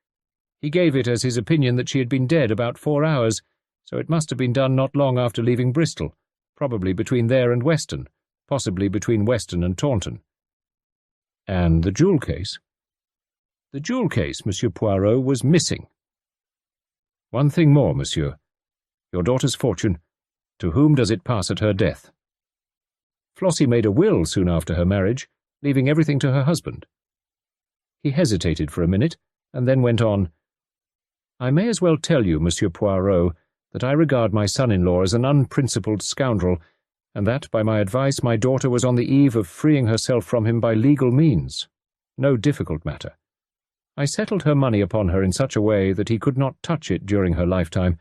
He gave it as his opinion that she had been dead about 4 hours, so it must have been done not long after leaving Bristol, probably between there and Weston, possibly between Weston and Taunton. And the jewel case? The jewel case, Monsieur Poirot, was missing. One thing more, monsieur. Your daughter's fortune. To whom does it pass at her death? Flossie made a will soon after her marriage, leaving everything to her husband. He hesitated for a minute, and then went on. I may as well tell you, Monsieur Poirot, that I regard my son-in-law as an unprincipled scoundrel, and that, by my advice, my daughter was on the eve of freeing herself from him by legal means. No difficult matter. I settled her money upon her in such a way that he could not touch it during her lifetime,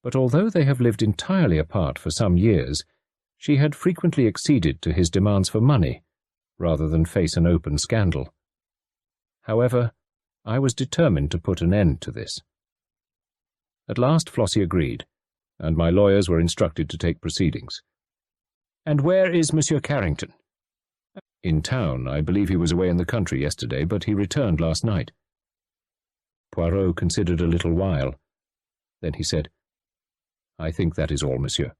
but although they have lived entirely apart for some years, she had frequently acceded to his demands for money, rather than face an open scandal. However, I was determined to put an end to this. At last Flossie agreed, and my lawyers were instructed to take proceedings. And where is Monsieur Carrington? In town. I believe he was away in the country yesterday, but he returned last night. Poirot considered a little while. Then he said, I think that is all, monsieur.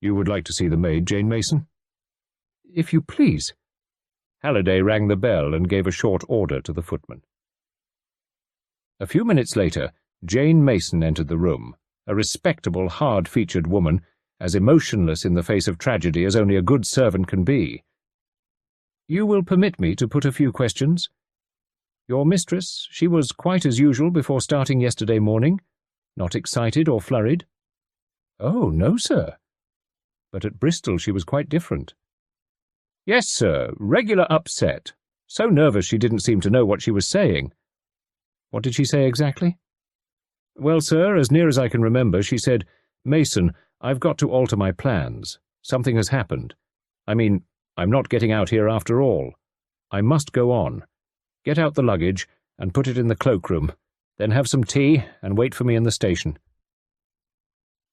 You would like to see the maid, Jane Mason? If you please. Halliday rang the bell and gave a short order to the footman. A few minutes later, Jane Mason entered the room, a respectable, hard-featured woman, as emotionless in the face of tragedy as only a good servant can be. You will permit me to put a few questions? Your mistress, she was quite as usual before starting yesterday morning? Not excited or flurried? Oh, no, sir. But at Bristol she was quite different. Yes, sir, regular upset. So nervous she didn't seem to know what she was saying. What did she say exactly? Well, sir, as near as I can remember, she said, Mason, I've got to alter my plans. Something has happened. I mean, I'm not getting out here after all. I must go on. Get out the luggage and put it in the cloakroom. Then have some tea and wait for me in the station.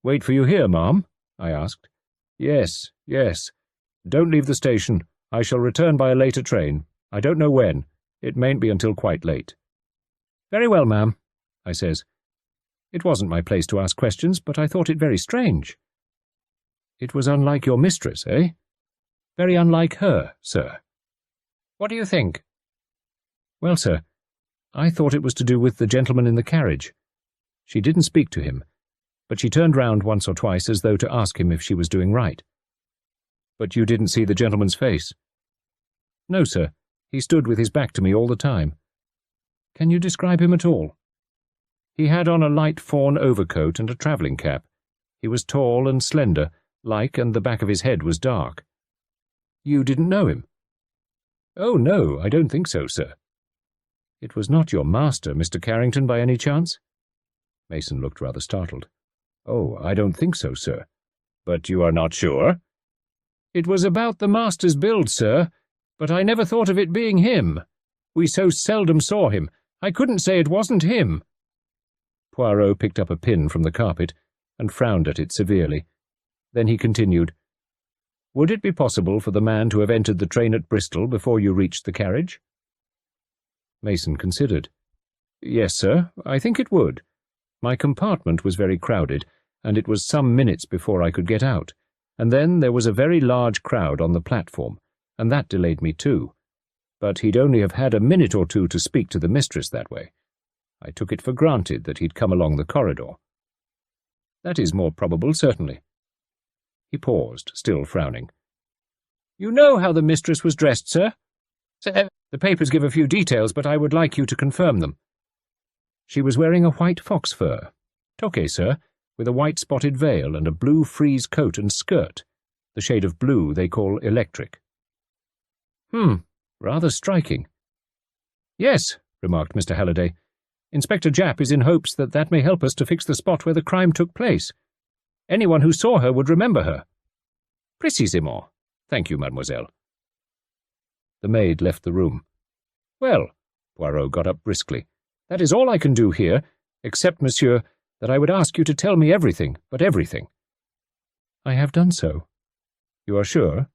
Wait for you here, ma'am? I asked. Yes, yes. Don't leave the station. I shall return by a later train. I don't know when. It mayn't be until quite late. Very well, ma'am, I says. It wasn't my place to ask questions, but I thought it very strange. It was unlike your mistress, eh? Very unlike her, sir. What do you think? Well, sir, I thought it was to do with the gentleman in the carriage. She didn't speak to him, but she turned round once or twice as though to ask him if she was doing right. But you didn't see the gentleman's face? No, sir. He stood with his back to me all the time. Can you describe him at all? He had on a light fawn overcoat and a travelling cap. He was tall and slender, and the back of his head was dark. You didn't know him? Oh, no, I don't think so, sir. It was not your master, Mr. Carrington, by any chance? Mason looked rather startled. Oh, I don't think so, sir. But you are not sure? It was about the master's build, sir, but I never thought of it being him. We so seldom saw him. I couldn't say it wasn't him. Poirot picked up a pin from the carpet and frowned at it severely. Then he continued, Would it be possible for the man to have entered the train at Bristol before you reached the carriage? Mason considered. Yes, sir, I think it would. My compartment was very crowded, and it was some minutes before I could get out, and then there was a very large crowd on the platform, and that delayed me too. But he'd only have had a minute or two to speak to the mistress that way. I took it for granted that he'd come along the corridor. That is more probable, certainly. He paused, still frowning. You know how the mistress was dressed, sir? The papers give a few details, but I would like you to confirm them. She was wearing a white fox fur, toque, sir, with a white spotted veil and a blue frieze coat and skirt, the shade of blue they call electric. Rather striking. Yes, remarked Mr. Halliday. Inspector Japp is in hopes that that may help us to fix the spot where the crime took place. Anyone who saw her would remember her. Précisément. Thank you, mademoiselle. The maid left the room. Well, Poirot got up briskly, that is all I can do here. except, monsieur, that I would ask you to tell me everything, but everything." "I have done so." "You are sure?"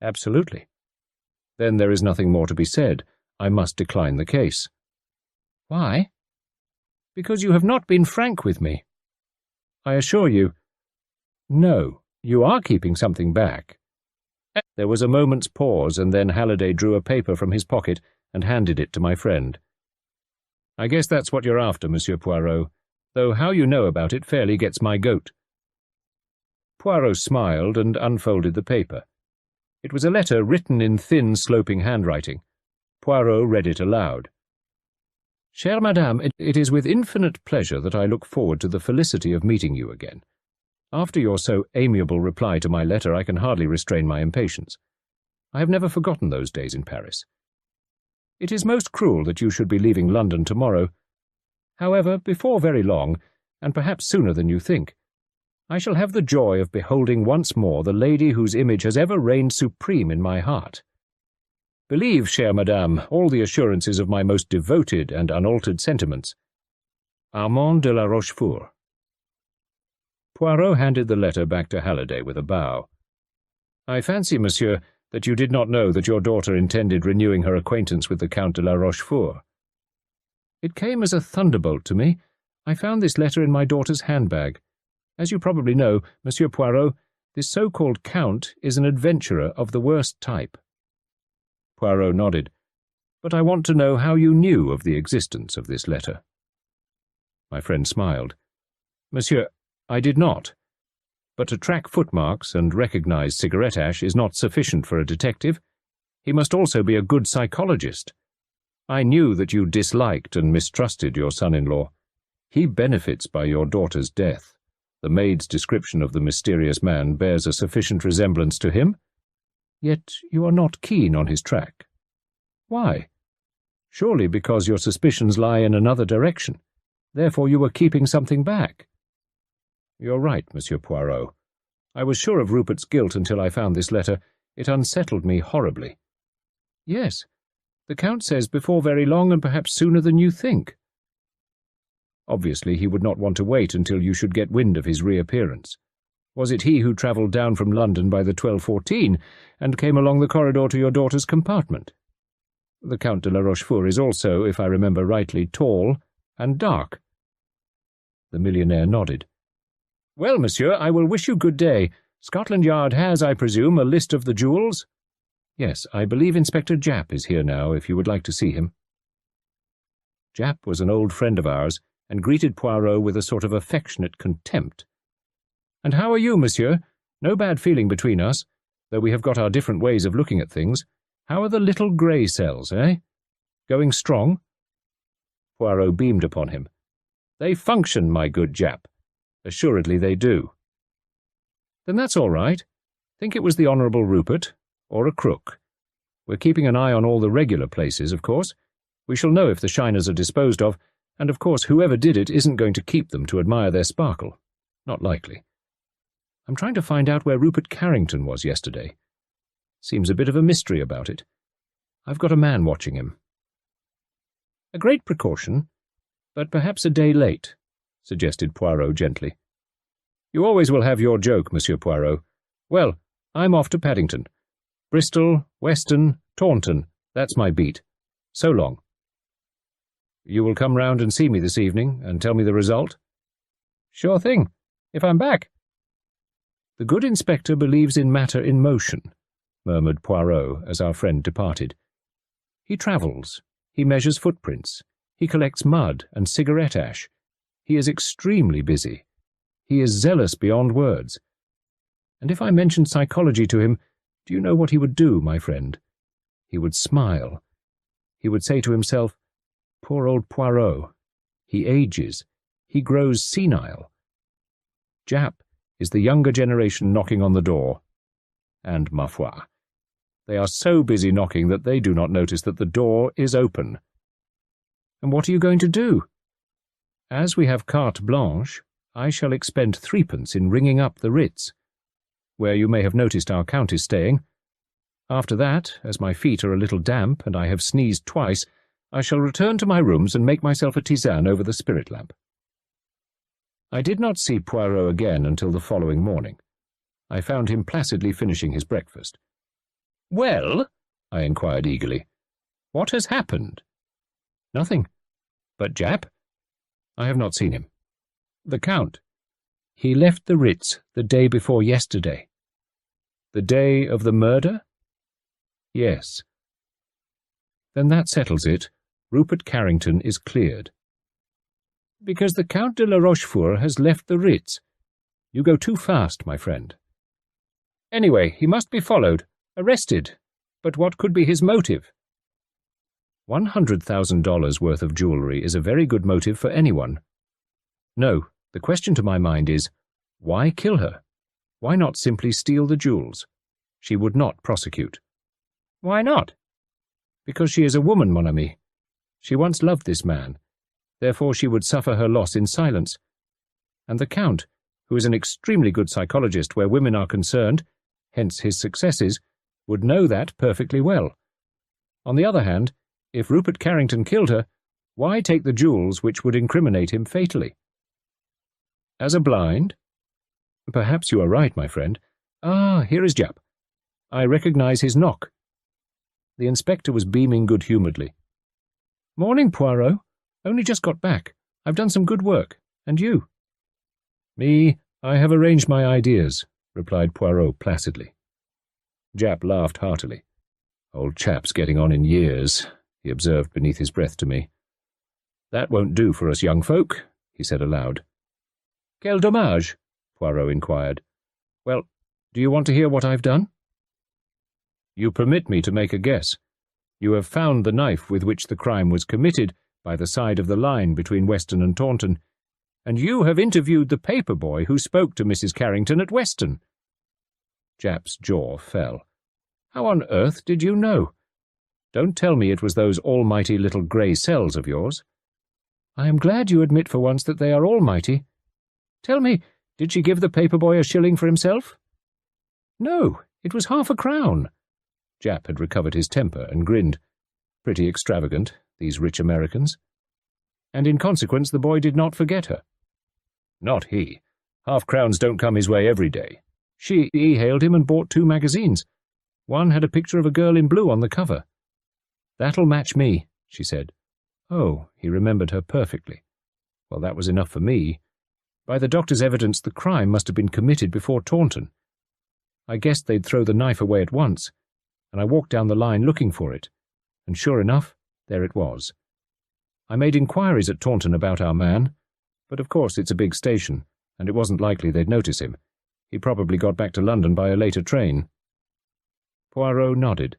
"Absolutely." "Then there is nothing more to be said. I must decline the case." "Why?" "Because you have not been frank with me." "I assure you—" "No, you are keeping something back." There was a moment's pause, and then Halliday drew a paper from his pocket and handed it to my friend. "I guess that's what you're after, Monsieur Poirot, though how you know about it fairly gets my goat." Poirot smiled and unfolded the paper. It was a letter written in thin, sloping handwriting. Poirot read it aloud. "Chère Madame, it is with infinite pleasure that I look forward to the felicity of meeting you again. After your so amiable reply to my letter, I can hardly restrain my impatience. I have never forgotten those days in Paris. It is most cruel that you should be leaving London tomorrow. However, before very long, and perhaps sooner than you think, I shall have the joy of beholding once more the lady whose image has ever reigned supreme in my heart. Believe, chère Madame, all the assurances of my most devoted and unaltered sentiments. Armand de la Rochefort." Poirot handed the letter back to Halliday with a bow. "I fancy, monsieur, that you did not know that your daughter intended renewing her acquaintance with the Count de la Rochefort." "It came as a thunderbolt to me. I found this letter in my daughter's handbag. As you probably know, Monsieur Poirot, this so-called Count is an adventurer of the worst type." Poirot nodded. "But I want to know how you knew of the existence of this letter." My friend smiled. "Monsieur, I did not. But to track footmarks and recognize cigarette ash is not sufficient for a detective. He must also be a good psychologist. I knew that you disliked and mistrusted your son-in-law. He benefits by your daughter's death. The maid's description of the mysterious man bears a sufficient resemblance to him. Yet you are not keen on his track. Why? Surely because your suspicions lie in another direction. Therefore you were keeping something back." "You're right, Monsieur Poirot. I was sure of Rupert's guilt until I found this letter. It unsettled me horribly." "Yes, the Count says before very long, and perhaps sooner than you think." "Obviously he would not want to wait until you should get wind of his reappearance. Was it he who travelled down from London by the 12:14 and came along the corridor to your daughter's compartment? The Count de la Rochefort is also, if I remember rightly, tall and dark." The millionaire nodded. "Well, monsieur, I will wish you good day. Scotland Yard has, I presume, a list of the jewels?" "Yes, I believe Inspector Japp is here now, if you would like to see him." Japp was an old friend of ours, and greeted Poirot with a sort of affectionate contempt. "And how are you, monsieur? No bad feeling between us, though we have got our different ways of looking at things. How are the little grey cells, eh? Going strong?" Poirot beamed upon him. "They function, my good Japp. Assuredly they do." "Then that's all right. Think it was the Honourable Rupert, or a crook. We're keeping an eye on all the regular places, of course. We shall know if the shiners are disposed of, and of course whoever did it isn't going to keep them to admire their sparkle. Not likely. I'm trying to find out where Rupert Carrington was yesterday. Seems a bit of a mystery about it. I've got a man watching him." "A great precaution, but perhaps a day late," suggested Poirot gently. "You always will have your joke, Monsieur Poirot. Well, I'm off to Paddington. Bristol, Weston, Taunton, that's my beat. So long." "You will come round and see me this evening, and tell me the result?" "Sure thing, if I'm back." "The good inspector believes in matter in motion," murmured Poirot as our friend departed. "He travels, he measures footprints, he collects mud and cigarette ash. He is extremely busy. He is zealous beyond words. And if I mentioned psychology to him, do you know what he would do, my friend? He would smile. He would say to himself, 'Poor old Poirot. He ages. He grows senile.' Japp is the younger generation knocking on the door. And, ma foi, they are so busy knocking that they do not notice that the door is open." "And what are you going to do?" "As we have carte blanche, I shall expend 3d in ringing up the Ritz, where you may have noticed our Count is staying. After that, as my feet are a little damp and I have sneezed twice, I shall return to my rooms and make myself a tisane over the spirit lamp. I did not see Poirot again until the following morning. I found him placidly finishing his breakfast. "Well?" I inquired eagerly. "What has happened?" "Nothing. But Jap?" "I have not seen him." "The Count?" "He left the Ritz the day before yesterday." "The day of the murder?" "Yes." "Then that settles it. Rupert Carrington is cleared." "Because the Count de la Rochefort has left the Ritz. You go too fast, my friend. Anyway, he must be followed, arrested. But what could be his motive?" $100,000 worth of jewellery is a very good motive for anyone. No, the question to my mind is, why kill her? Why not simply steal the jewels? She would not prosecute. "Why not?" "Because she is a woman, mon ami. She once loved this man. Therefore she would suffer her loss in silence. And the Count, who is an extremely good psychologist where women are concerned, hence his successes, would know that perfectly well. On the other hand, if Rupert Carrington killed her, why take the jewels which would incriminate him fatally?" "As a blind?" "Perhaps you are right, my friend. Ah, here is Jap. I recognize his knock." The inspector was beaming good-humouredly. "Morning, Poirot. Only just got back. I've done some good work. And you?" "Me, I have arranged my ideas," replied Poirot placidly. Jap laughed heartily. "Old chap's getting on in years," he observed beneath his breath to me. "That won't do for us young folk," he said aloud. "Quel dommage?" Poirot inquired. "Well, do you want to hear what I've done?" "You permit me to make a guess. You have found the knife with which the crime was committed by the side of the line between Weston and Taunton, and you have interviewed the paper boy who spoke to Mrs. Carrington at Weston." Jap's jaw fell. "How on earth did you know? Don't tell me it was those almighty little grey cells of yours." "I am glad you admit for once that they are almighty. Tell me, did she give the paper boy a shilling for himself?" "No, it was £half-a-crown." Jap had recovered his temper and grinned. Pretty extravagant, these rich Americans. "And in consequence the boy did not forget her." "Not he. Half-crowns don't come his way every day. She hailed him and bought 2 magazines. One had a picture of a girl in blue on the cover. "That'll match me," she said. Oh, he remembered her perfectly. Well, that was enough for me. By the doctor's evidence, the crime must have been committed before Taunton. I guessed they'd throw the knife away at once, and I walked down the line looking for it, and sure enough, there it was. I made inquiries at Taunton about our man, but of course it's a big station, and it wasn't likely they'd notice him. He probably got back to London by a later train. Poirot nodded.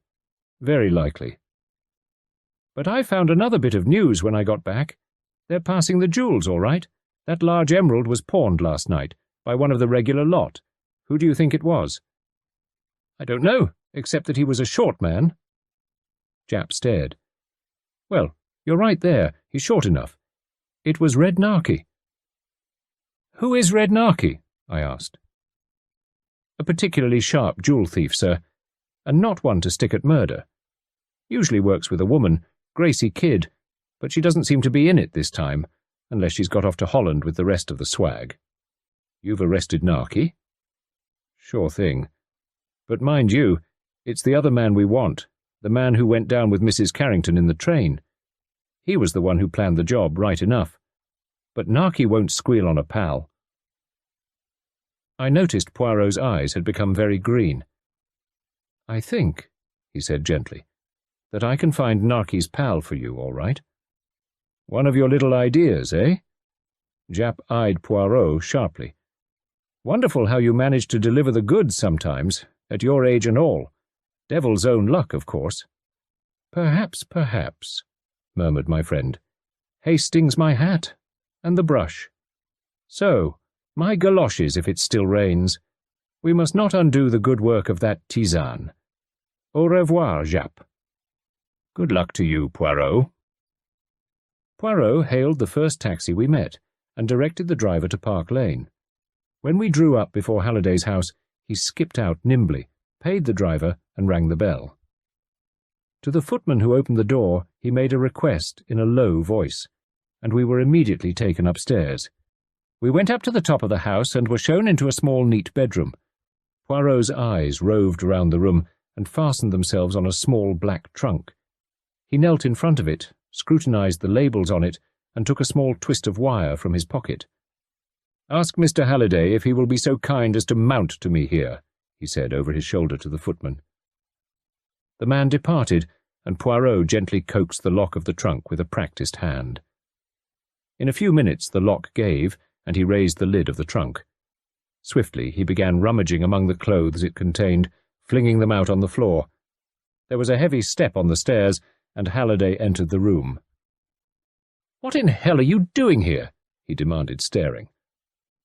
Very likely. "But I found another bit of news when I got back. They're passing the jewels, all right. That large emerald was pawned last night, by one of the regular lot. Who do you think it was?" "I don't know, except that he was a short man." Jap stared. "Well, you're right there. He's short enough. It was Red Narky." "Who is Red Narky?" I asked. "A particularly sharp jewel thief, sir, and not one to stick at murder. Usually works with a woman, Gracie Kidd, but she doesn't seem to be in it this time, unless she's got off to Holland with the rest of the swag." "You've arrested Narky?" "Sure thing. But mind you, it's the other man we want, the man who went down with Mrs. Carrington in the train. He was the one who planned the job, right enough. But Narky won't squeal on a pal." I noticed Poirot's eyes had become very green. "I think," he said gently, "that I can find Narky's pal for you, all right." "One of your little ideas, eh?" Jap eyed Poirot sharply. "Wonderful how you manage to deliver the goods sometimes, at your age and all. Devil's own luck, of course." Perhaps, murmured my friend. "Hastings my hat, and the brush. So, my galoshes if it still rains. We must not undo the good work of that tisane. Au revoir, Jap." "Good luck to you, Poirot." Poirot hailed the first taxi we met, and directed the driver to Park Lane. When we drew up before Halliday's house, he skipped out nimbly, paid the driver, and rang the bell. To the footman who opened the door, he made a request in a low voice, and we were immediately taken upstairs. We went up to the top of the house and were shown into a small, neat bedroom. Poirot's eyes roved around the room and fastened themselves on a small black trunk. He knelt in front of it, scrutinized the labels on it, and took a small twist of wire from his pocket. "Ask Mr. Halliday if he will be so kind as to mount to me here," he said over his shoulder to the footman. The man departed, and Poirot gently coaxed the lock of the trunk with a practised hand. In a few minutes the lock gave, and he raised the lid of the trunk. Swiftly he began rummaging among the clothes it contained, flinging them out on the floor. There was a heavy step on the stairs, and Halliday entered the room. "What in hell are you doing here?" he demanded, staring.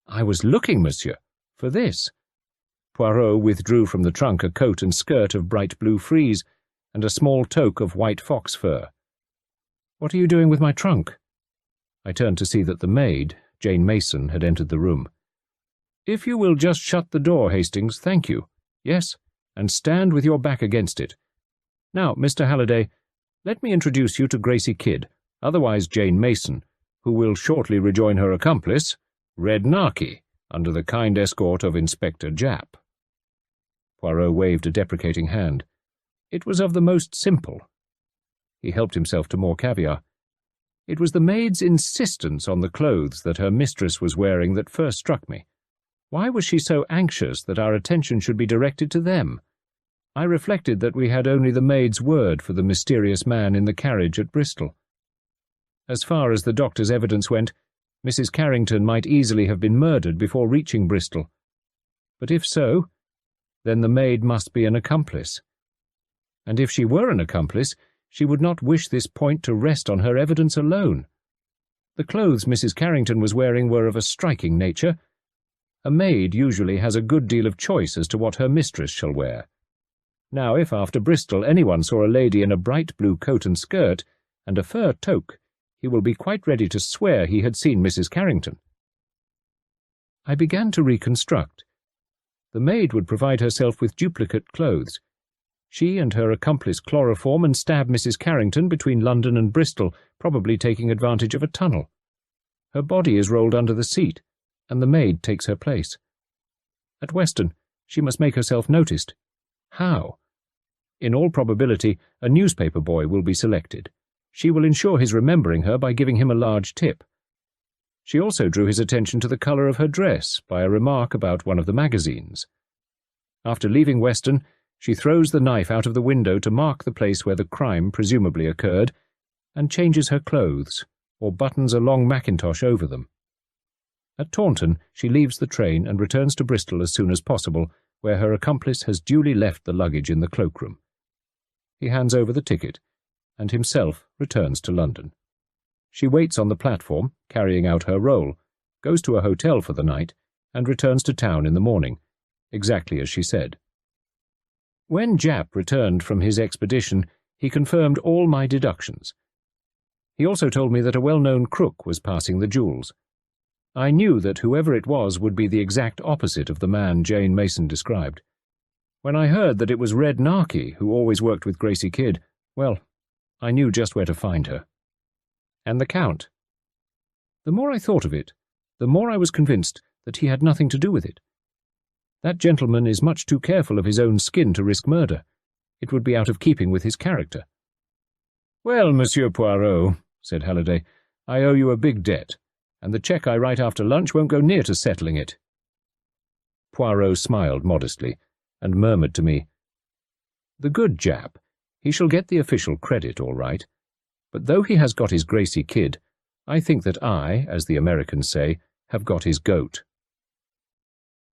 "I was looking, monsieur, for this." Poirot withdrew from the trunk a coat and skirt of bright blue frieze, and a small toque of white fox fur. "What are you doing with my trunk?" I turned to see that the maid, Jane Mason, had entered the room. "If you will just shut the door, Hastings, thank you. Yes, and stand with your back against it. Now, Mr. Halliday, let me introduce you to Gracie Kidd, otherwise Jane Mason, who will shortly rejoin her accomplice, Red Narky, under the kind escort of Inspector Japp." Poirot waved a deprecating hand. It was of the most simple. He helped himself to more caviar. It was the maid's insistence on the clothes that her mistress was wearing that first struck me. Why was she so anxious that our attention should be directed to them? I reflected that we had only the maid's word for the mysterious man in the carriage at Bristol. As far as the doctor's evidence went, Mrs. Carrington might easily have been murdered before reaching Bristol. But if so, then the maid must be an accomplice. And if she were an accomplice, she would not wish this point to rest on her evidence alone. The clothes Mrs. Carrington was wearing were of a striking nature. A maid usually has a good deal of choice as to what her mistress shall wear. Now, if after Bristol anyone saw a lady in a bright blue coat and skirt, and a fur toque, he will be quite ready to swear he had seen Mrs. Carrington. I began to reconstruct. The maid would provide herself with duplicate clothes. She and her accomplice chloroform and stab Mrs. Carrington between London and Bristol, probably taking advantage of a tunnel. Her body is rolled under the seat, and the maid takes her place. At Weston, she must make herself noticed. How? In all probability, a newspaper boy will be selected. She will ensure his remembering her by giving him a large tip. She also drew his attention to the colour of her dress by a remark about one of the magazines. After leaving Weston, she throws the knife out of the window to mark the place where the crime presumably occurred, and changes her clothes, or buttons a long mackintosh over them. At Taunton, she leaves the train and returns to Bristol as soon as possible, where her accomplice has duly left the luggage in the cloakroom. He hands over the ticket, and himself returns to London. She waits on the platform, carrying out her role, goes to a hotel for the night, and returns to town in the morning, exactly as she said. When Japp returned from his expedition, he confirmed all my deductions. He also told me that a well-known crook was passing the jewels. I knew that whoever it was would be the exact opposite of the man Jane Mason described. When I heard that it was Red Narky who always worked with Gracie Kidd, well, I knew just where to find her. And the Count. The more I thought of it, the more I was convinced that he had nothing to do with it. That gentleman is much too careful of his own skin to risk murder. It would be out of keeping with his character. "Well, Monsieur Poirot," said Halliday, "I owe you a big debt, and the cheque I write after lunch won't go near to settling it." Poirot smiled modestly, and murmured to me, "The good Japp, he shall get the official credit, all right. But though he has got his Gracie Kidd, I think that I, as the Americans say, have got his goat."